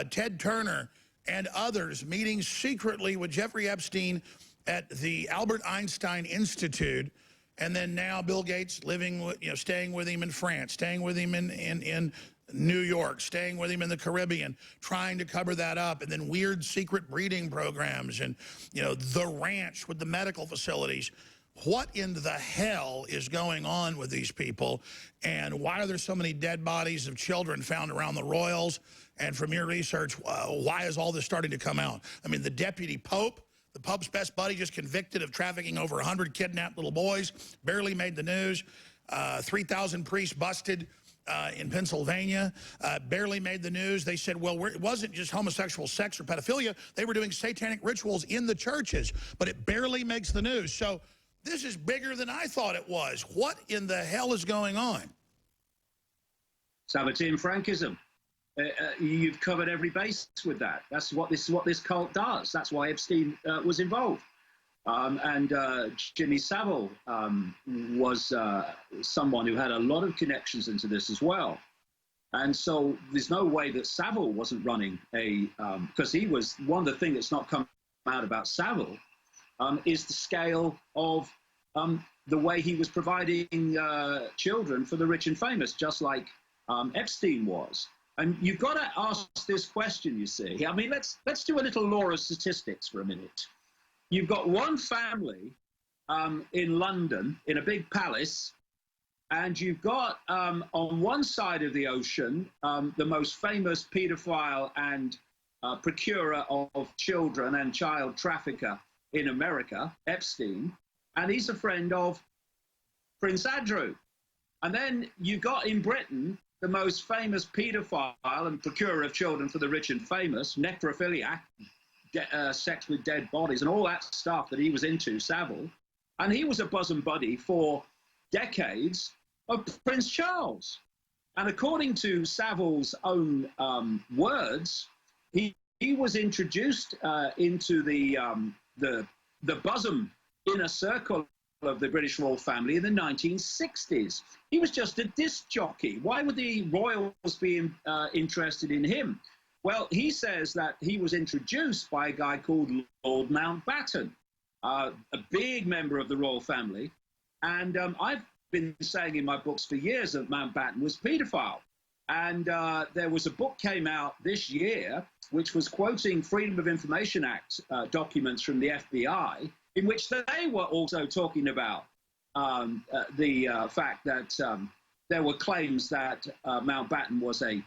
Ted Turner, and others meeting secretly with Jeffrey Epstein at the Albert Einstein Institute. And then now Bill Gates staying with him in France, staying with him in New York, staying with him in the Caribbean, trying to cover that up, and then weird secret breeding programs and, the ranch with the medical facilities. What in the hell is going on with these people? And why are there so many dead bodies of children found around the royals? And from your research, why is all this starting to come out? I mean, the deputy pope, the Pope's best buddy, just convicted of trafficking over 100 kidnapped little boys, barely made the news. 3,000 priests busted in Pennsylvania, barely made the news. They said, well, it wasn't just homosexual sex or pedophilia. They were doing satanic rituals in the churches, but it barely makes the news. So this is bigger than I thought it was. What in the hell is going on? Sabbatean Frankism. You've covered every base with that. This is what this cult does. That's why Epstein was involved. And Jimmy Savile was someone who had a lot of connections into this as well. And so there's no way that Savile wasn't running because he was, one of the things that's not come out about Savile is the scale of the way he was providing children for the rich and famous, just like Epstein was. And you've got to ask this question, you see. I mean, let's do a little law of statistics for a minute. You've got one family in London in a big palace, and you've got on one side of the ocean the most famous pedophile and procurer of children and child trafficker in America, Epstein, and he's a friend of Prince Andrew. And then you got in Britain the most famous pedophile and procurer of children for the rich and famous, necrophiliac, sex with dead bodies and all that stuff that he was into, Savile. And he was a bosom buddy for decades of Prince Charles. And according to Savile's own words, he was introduced into the bosom inner circle of the British royal family in the 1960s. He was just a disc jockey. Why would the royals be interested in him? Well, he says that he was introduced by a guy called Lord Mountbatten, a big member of the royal family. And I've been saying in my books for years that Mountbatten was paedophile. And there was a book came out this year, which was quoting Freedom of Information Act documents from the FBI, in which they were also talking about the fact that there were claims that Mountbatten was a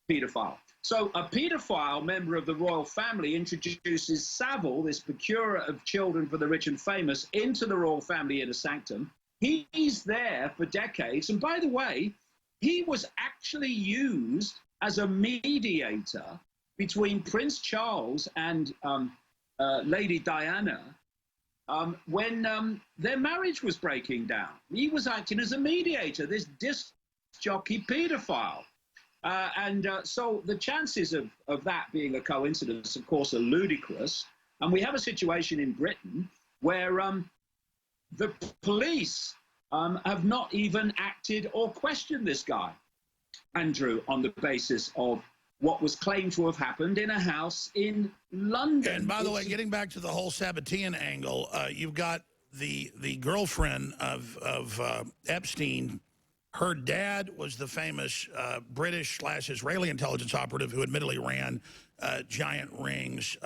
paedophile. So a paedophile member of the royal family introduces Savile, this procurer of children for the rich and famous, into the royal family inner sanctum. He's there for decades. And by the way, he was actually used as a mediator between Prince Charles and Lady Diana when their marriage was breaking down. He was acting as a mediator, this disc jockey paedophile. So the chances of that being a coincidence, of course, are ludicrous. And we have a situation in Britain where the police have not even acted or questioned this guy, Andrew, on the basis of what was claimed to have happened in a house in London. And by the way, getting back to the whole Sabbatean angle, you've got the girlfriend of Epstein. Her dad was the famous British/Israeli intelligence operative who admittedly ran giant rings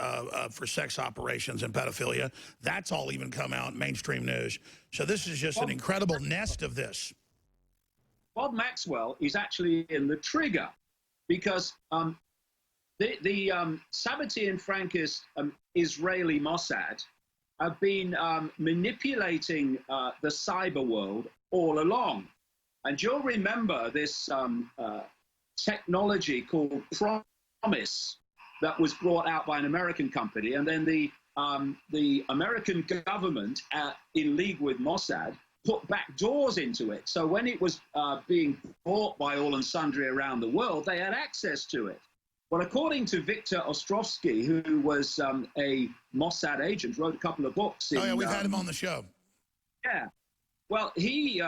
for sex operations and pedophilia. That's all even come out in mainstream news. So this is just an incredible nest of this. Bob Maxwell is actually in the trigger because the Sabbatean Frankist Israeli Mossad have been manipulating the cyber world all along. And you'll remember this technology called Promise that was brought out by an American company, and then the American government, in league with Mossad, put back doors into it. So when it was being bought by all and sundry around the world, they had access to it. But according to Victor Ostrovsky, who was a Mossad agent, wrote a couple of books. Oh, yeah, we've had him on the show. Yeah. Well, he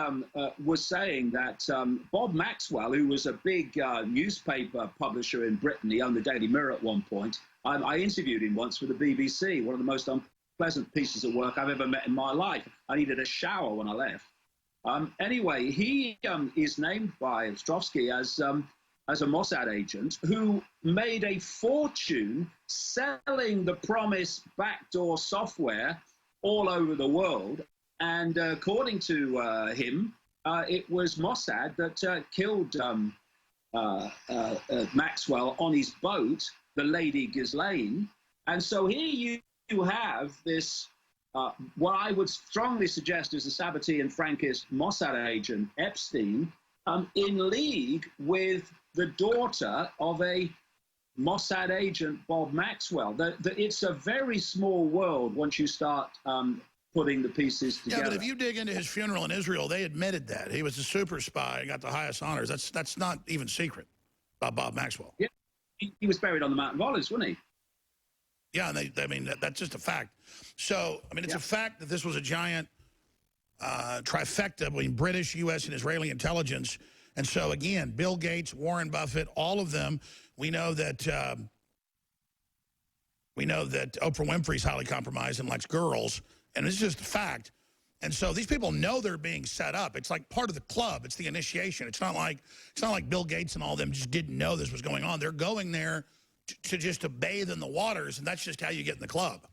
was saying that Bob Maxwell, who was a big newspaper publisher in Britain, he owned the Daily Mirror at one point. I interviewed him once for the BBC, one of the most unpleasant pieces of work I've ever met in my life. I needed a shower when I left. Anyway, he is named by Ostrovsky as a Mossad agent who made a fortune selling the Promise backdoor software all over the world. And according to him, it was Mossad that killed Maxwell on his boat, the Lady Ghislaine. And so here you have this, what I would strongly suggest is a Sabbatean Frankist Mossad agent, Epstein, in league with the daughter of a Mossad agent, Bob Maxwell. It's a very small world once you start putting the pieces together. Yeah, but if you dig into his funeral in Israel, they admitted that. He was a super spy and got the highest honors. That's not even secret about Bob Maxwell. Yeah, he was buried on the Mount of Olives, wasn't he? Yeah, and I mean, that's just a fact. So, I mean, it's a fact that this was a giant trifecta between British, U.S., and Israeli intelligence. And so, again, Bill Gates, Warren Buffett, all of them, we know that Oprah Winfrey's highly compromised and likes girls. And it's just a fact. And so these people know they're being set up. It's like part of the club. It's the initiation. It's not like Bill Gates and all of them just didn't know this was going on. They're going there to bathe in the waters, and that's just how you get in the club.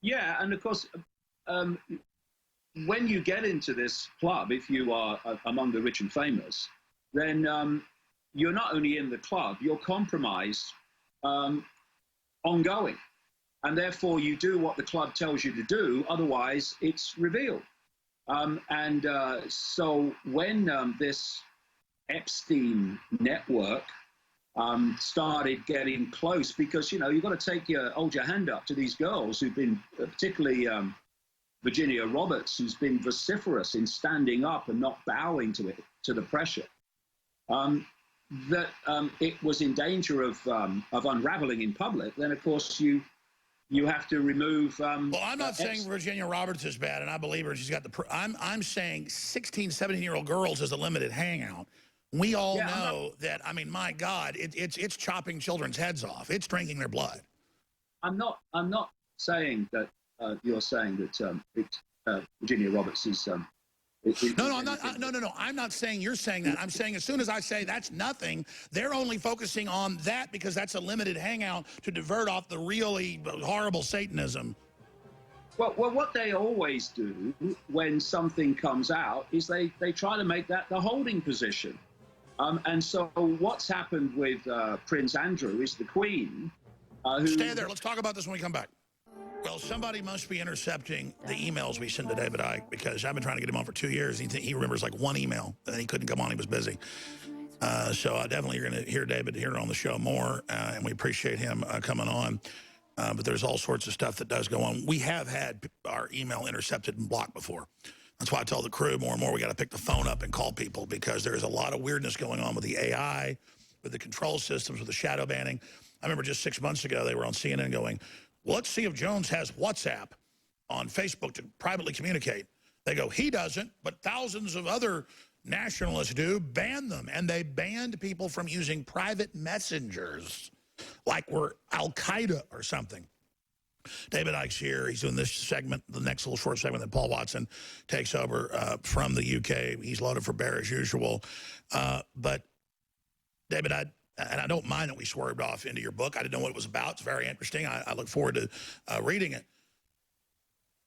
Yeah, and of course, when you get into this club, if you are among the rich and famous, then you're not only in the club, you're compromised ongoing. And therefore, you do what the club tells you to do. Otherwise, it's revealed. So when this Epstein network started getting close, because, you know, you've got to hold your hand up to these girls who've been, particularly Virginia Roberts, who's been vociferous in standing up and not bowing to the pressure, that it was in danger of unraveling in public. Then, of course, you have to remove. Well, I'm not saying Virginia Roberts is bad, and I believe her. She's got the. I'm saying 16, 17-year-old girls is a limited hangout. We all know that. I mean, my God, it's chopping children's heads off. It's drinking their blood. I'm not saying that you're saying that Virginia Roberts is. No, I'm not. No. I'm not saying you're saying that. I'm saying as soon as I say that's nothing, they're only focusing on that because that's a limited hangout to divert off the really horrible Satanism. Well, what they always do when something comes out is they try to make that the holding position. And so what's happened with Prince Andrew is the Queen. Stay there. Let's talk about this when we come back. Well, somebody must be intercepting the emails we send to David Icke, because I've been trying to get him on for 2 years. He remembers like one email, and then he couldn't come on. He was busy. So definitely you're going to hear David here on the show more, and we appreciate him coming on. But there's all sorts of stuff that does go on. We have had our email intercepted and blocked before. That's why I tell the crew more and more we got to pick the phone up and call people, because there's a lot of weirdness going on with the AI, with the control systems, with the shadow banning. I remember just 6 months ago they were on CNN going, well, let's see if Jones has WhatsApp on Facebook to privately communicate. They go, he doesn't, but thousands of other nationalists do. Ban them. And they banned people from using private messengers like we're Al-Qaeda or something. David Icke's here. He's doing this segment, the next little short segment that Paul Watson takes over from the UK. He's loaded for bear as usual. But, David, I don't mind that we swerved off into your book. I didn't know what it was about. It's very interesting. I look forward to reading it.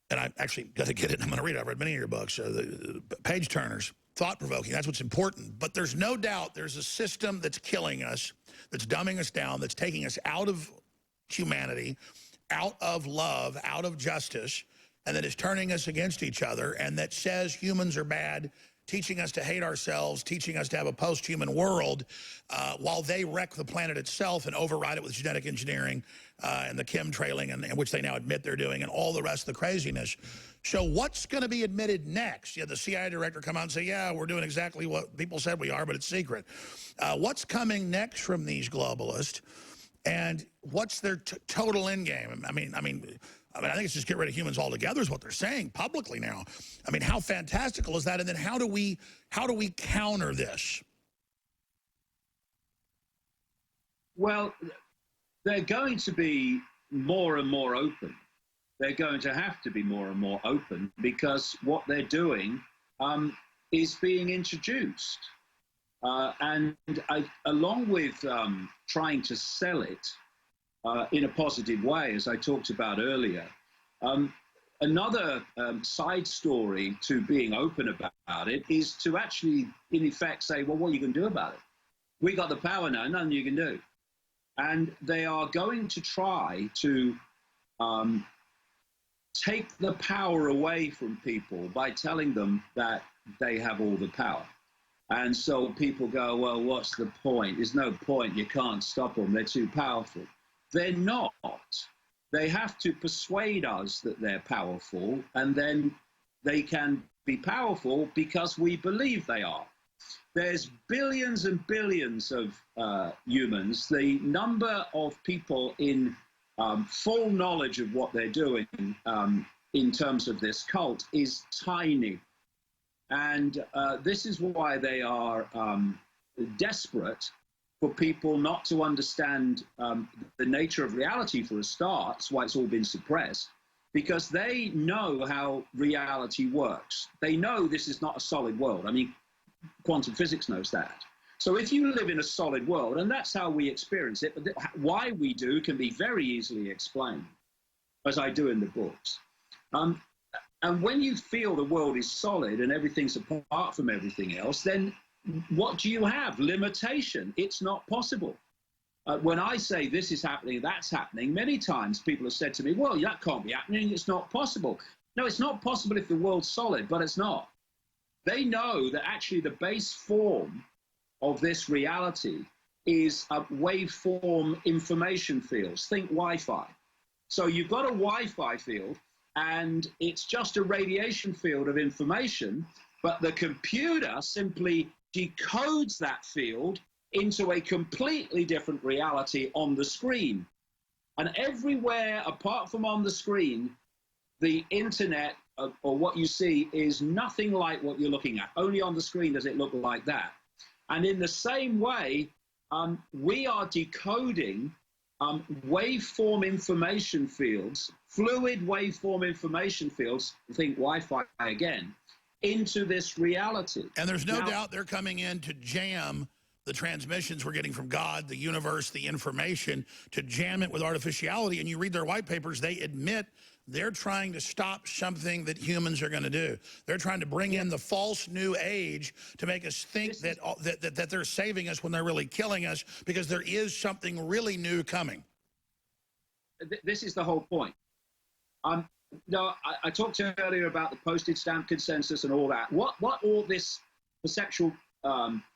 And I actually got to get it. I'm going to read it. I've read many of your books. The page turners, thought-provoking. That's what's important. But there's no doubt there's a system that's killing us, that's dumbing us down, that's taking us out of humanity, out of love, out of justice, and that is turning us against each other, and that says humans are bad, teaching us to hate ourselves, teaching us to have a post-human world, while they wreck the planet itself and override it with genetic engineering and the chemtrailing, and which they now admit they're doing, and all the rest of the craziness. So what's going to be admitted next? Yeah, the CIA director come out and say, yeah, we're doing exactly what people said we are, but it's secret. What's coming next from these globalists, and what's their total end game? I mean, I think it's just get rid of humans altogether is what they're saying publicly now. I mean, how fantastical is that? And then how do we counter this? Well, they're going to be more and more open. They're going to have to be more and more open, because what they're doing is being introduced. And along with trying to sell it in a positive way, as I talked about earlier, another side story to being open about it is to actually, in effect, say, well, what are you going to do about it? We got the power now, nothing you can do. And they are going to try to take the power away from people by telling them that they have all the power. And so people go, well, what's the point? There's no point. You can't stop them. They're too powerful. They're not. They have to persuade us that they're powerful, and then they can be powerful because we believe they are. There's billions and billions of humans. The number of people in full knowledge of what they're doing in terms of this cult is tiny. And this is why they are desperate for people not to understand the nature of reality for a start. That's why it's all been suppressed, because they know how reality works. They know this is not a solid world. I mean, quantum physics knows that. So if you live in a solid world, and that's how we experience it, but why we do can be very easily explained, as I do in the books. And when you feel the world is solid and everything's apart from everything else, then what do you have? Limitation. It's not possible. When I say this is happening, that's happening, many times people have said to me, well, that can't be happening. It's not possible. No, it's not possible if the world's solid, but it's not. They know that actually the base form of this reality is waveform information fields. Think Wi-Fi. So you've got a Wi-Fi field, and it's just a radiation field of information, but the computer simply decodes that field into a completely different reality on the screen. And everywhere apart from on the screen, the internet or what you see is nothing like what you're looking at. Only on the screen does it look like that. And in the same way, we are decoding waveform information fields, fluid waveform information fields, think Wi-Fi again, into this reality. And there's no doubt they're coming in to jam the transmissions we're getting from God, the universe, the information, to jam it with artificiality. And you read their white papers, they admit they're trying to stop something that humans are going to do. They're trying to bring in the false new age to make us think that they're saving us when they're really killing us, because there is something really new coming. This is the whole point. No, I talked to you earlier about the postage stamp consensus and all that. What all this perceptual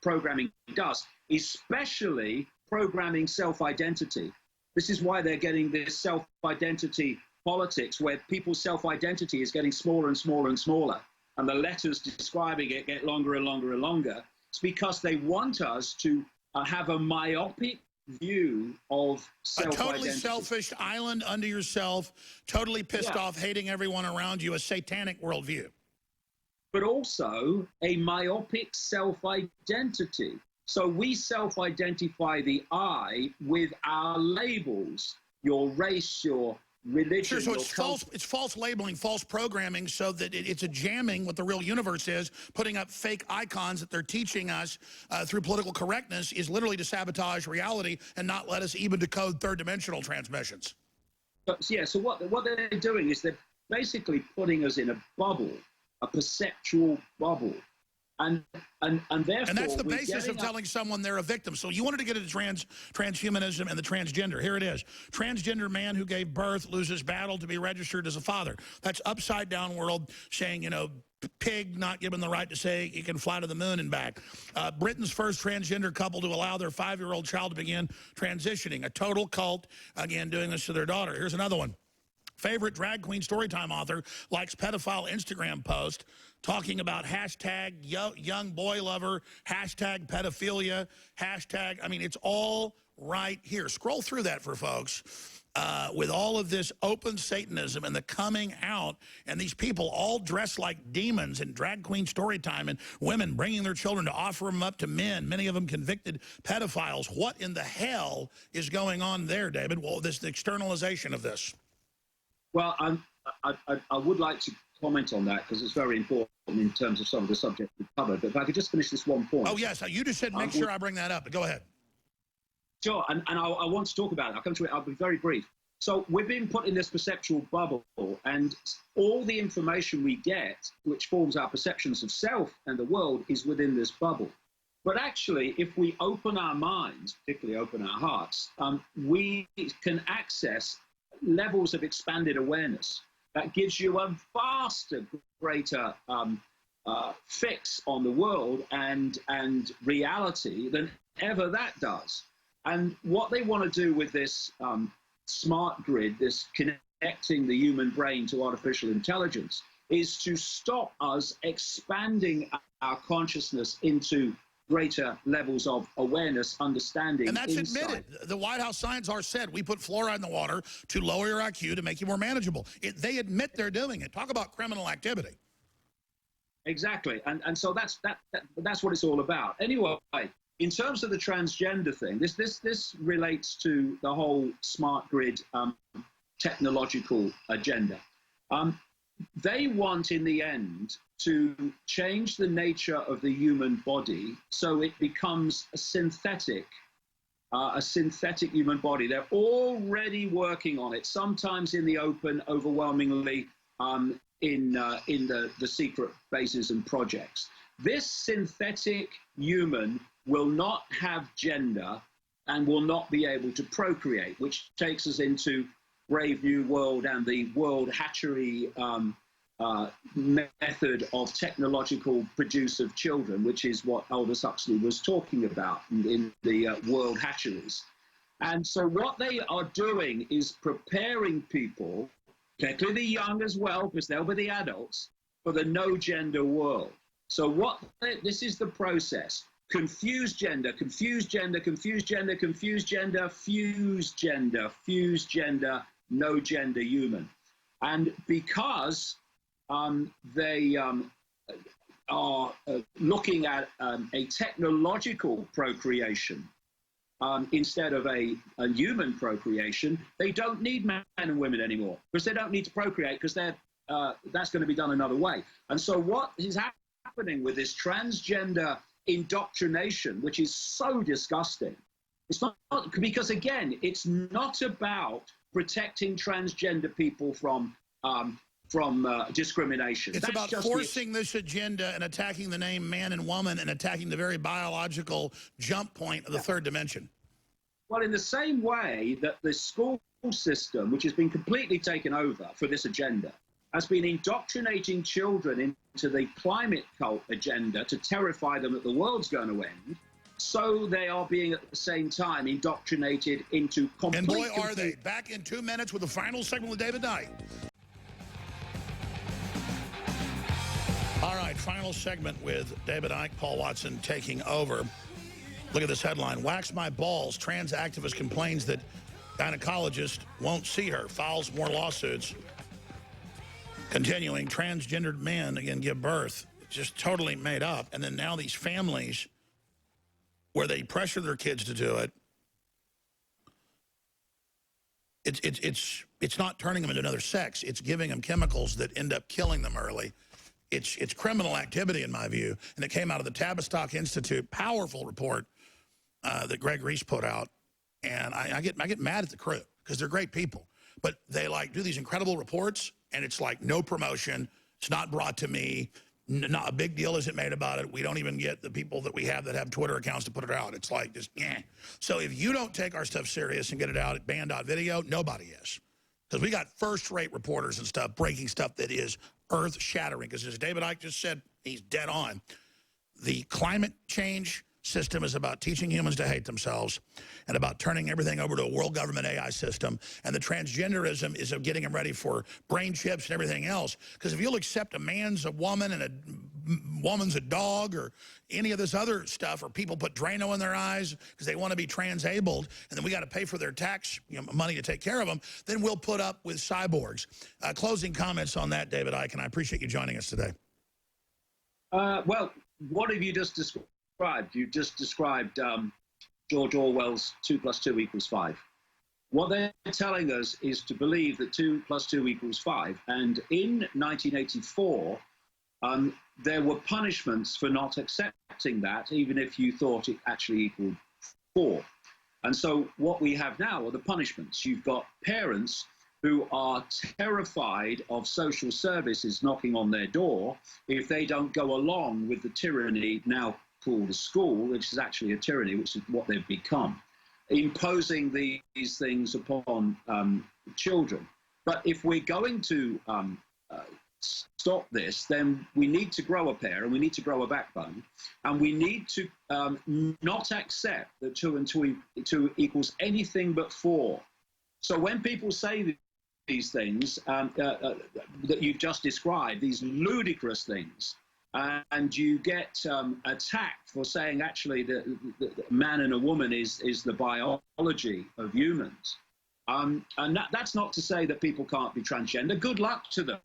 programming does, especially programming self-identity. This is why they're getting this self-identity politics, where people's self-identity is getting smaller and smaller and smaller, and the letters describing it get longer and longer and longer. It's because they want us to have a myopic view of self-identity. A totally selfish island unto yourself, totally pissed off, hating everyone around you, a satanic worldview. But also a myopic self-identity. So we self-identify the I with our labels, your race, your religion. Sure, so it's false labeling, false programming, so that it's a jamming what the real universe is. Putting up fake icons that they're teaching us through political correctness is literally to sabotage reality and not let us even decode third-dimensional transmissions. So what they're doing is they're basically putting us in a bubble, a perceptual bubble. And therefore, and that's the basis of telling someone they're a victim. So you wanted to get into transhumanism and the transgender. Here it is. Transgender man who gave birth loses battle to be registered as a father. That's upside down world saying, you know, pig not given the right to say you can fly to the moon and back. Britain's first transgender couple to allow their 5-year-old child to begin transitioning. A total cult, again, doing this to their daughter. Here's another one. Favorite drag queen storytime author likes pedophile Instagram post talking about hashtag young boy lover, hashtag pedophilia, hashtag, I mean, it's all right here. Scroll through that for folks with all of this open Satanism and the coming out, and these people all dressed like demons in drag queen storytime, and women bringing their children to offer them up to men, many of them convicted pedophiles. What in the hell is going on there, David? Well, the externalization of this. Well, I would like to comment on that because it's very important in terms of some of the subjects we covered. But if I could just finish this one point. Oh, yes. You just said make sure I bring that up. But go ahead. Sure. And I want to talk about it. I'll come to it. I'll be very brief. So we've been put in this perceptual bubble, and all the information we get, which forms our perceptions of self and the world, is within this bubble. But actually, if we open our minds, particularly open our hearts, we can access levels of expanded awareness that gives you a vaster, greater fix on the world and reality than ever that does. And what they want to do with this smart grid, this connecting the human brain to artificial intelligence, is to stop us expanding our consciousness into greater levels of awareness, understanding. And that's admitted. The White House science czar said we put fluoride in the water to lower your IQ to make you more manageable. They admit they're doing it. Talk about criminal activity. Exactly. And so that's what it's all about. Anyway, in terms of the transgender thing, this relates to the whole smart grid technological agenda. They want, in the end, to change the nature of the human body so it becomes a synthetic human body. They're already working on it, sometimes in the open, overwhelmingly in the secret bases and projects. This synthetic human will not have gender and will not be able to procreate, which takes us into Brave New World and the World Hatchery method of technological produce of children, which is what Aldous Huxley was talking about in the world hatcheries. And so what they are doing is preparing people, particularly the young as well, because they'll be the adults, for the no-gender world. So this is the process. Confused gender, confused gender, confused gender, confused gender, fused gender, fused gender, no gender human. And because they are looking at a technological procreation instead of a human procreation, they don't need men and women anymore, because they don't need to procreate, because that's going to be done another way. And so what is happening with this transgender indoctrination, which is so disgusting, it's not, because again, it's not about protecting transgender people from discrimination. It's about forcing this agenda and attacking the name man and woman and attacking the very biological jump point of the third dimension. Well, in the same way that the school system, which has been completely taken over for this agenda, has been indoctrinating children into the climate cult agenda to terrify them that the world's going to end, so they are being at the same time indoctrinated into complete... And boy, are they. Back in 2 minutes with the final segment with David Knight. All right, final segment with David Icke, Paul Watson taking over. Look at this headline. Wax my balls. Trans activist complains that gynecologist won't see her. Files more lawsuits. Continuing, transgendered men, again, give birth. It's just totally made up. And then now these families where they pressure their kids to do it, it's not turning them into another sex. It's giving them chemicals that end up killing them early. It's criminal activity, in my view. And it came out of the Tavistock Institute, powerful report that Greg Reese put out. And I get mad at the crew because they're great people. But they like do these incredible reports, and it's like no promotion. It's not brought to me. Not a big deal isn't made about it. We don't even get the people that we have that have Twitter accounts to put it out. It's like just, eh. So if you don't take our stuff serious and get it out at band.video, nobody is. Because we got first-rate reporters and stuff breaking stuff that is earth-shattering. Because as David Icke just said, he's dead on. The climate change system is about teaching humans to hate themselves and about turning everything over to a world government AI system. And the transgenderism is of getting them ready for brain chips and everything else. Because if you'll accept a man's a woman and a woman's a dog or any of this other stuff, or people put Drano in their eyes because they want to be transabled, and then we got to pay for their tax money to take care of them, then we'll put up with cyborgs. Closing comments on that, David Icke, and I appreciate you joining us today. Well, what have you just described? You just described George Orwell's 2 + 2 = 5. What they're telling us is to believe that 2 + 2 = 5. And in 1984, there were punishments for not accepting that, even if you thought it actually equaled 4. And so what we have now are the punishments. You've got parents who are terrified of social services knocking on their door if they don't go along with the tyranny now called a school, which is actually a tyranny, which is what they've become, imposing these things upon children. But if we're going to stop this, then we need to grow a pair, and we need to grow a backbone, and we need to not accept that 2 and 2 equals anything but 4. So when people say these things that you've just described, these ludicrous things, and you get attacked for saying actually that man and a woman is the biology of humans. And that's not to say that people can't be transgender. Good luck to them.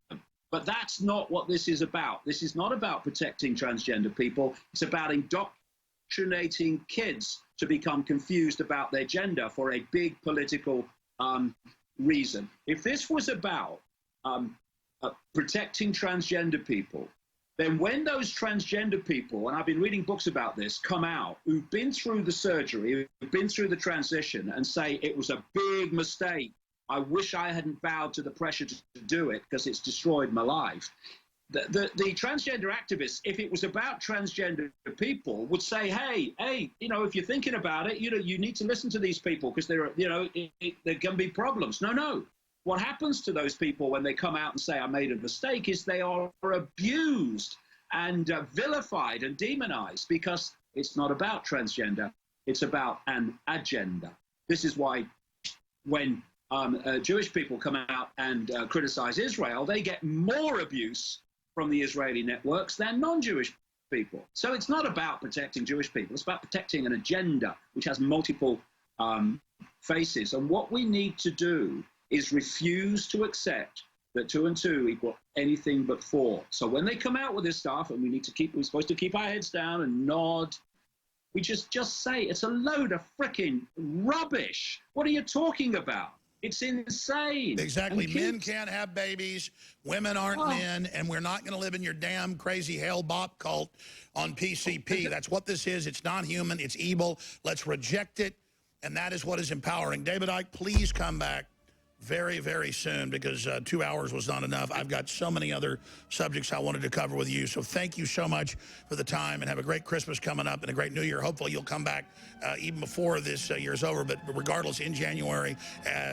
But that's not what this is about. This is not about protecting transgender people. It's about indoctrinating kids to become confused about their gender for a big political reason. If this was about protecting transgender people, then when those transgender people, and I've been reading books about this, come out, who've been through the surgery, who've been through the transition, and say it was a big mistake, I wish I hadn't bowed to the pressure to do it because it's destroyed my life. The transgender activists, if it was about transgender people, would say, hey, if you're thinking about it, you need to listen to these people because there can be problems. No. what happens to those people when they come out and say, I made a mistake, is they are abused and vilified and demonized, because it's not about transgender. It's about an agenda. This is why when Jewish people come out and criticize Israel, they get more abuse from the Israeli networks than non-Jewish people. So it's not about protecting Jewish people. It's about protecting an agenda which has multiple faces. And what we need to do is refuse to accept that 2 and 2 equal anything but 4. So when they come out with this stuff, and we're supposed to keep our heads down and nod, we just say it's a load of freaking rubbish. What are you talking about? It's insane. Exactly. Men can't have babies. Women aren't men. And we're not going to live in your damn crazy hell bop cult on PCP. That's what this is. It's not human. It's evil. Let's reject it. And that is what is empowering. David Icke, please come back very, very soon, because 2 hours was not enough. I've got so many other subjects I wanted to cover with you. So thank you so much for the time, and have a great Christmas coming up and a great New Year. Hopefully you'll come back even before this year's over, but regardless, in January,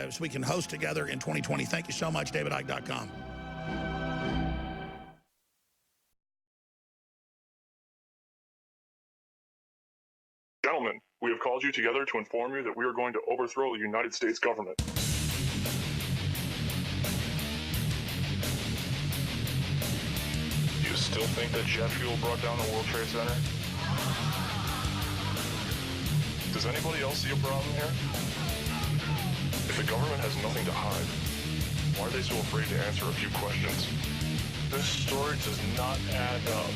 so we can host together in 2020. Thank you so much, davidicke.com. Gentlemen, we have called you together to inform you that we are going to overthrow the United States government. You still think that jet fuel brought down the World Trade Center? Does anybody else see a problem here? If the government has nothing to hide, why are they so afraid to answer a few questions? This story does not add up.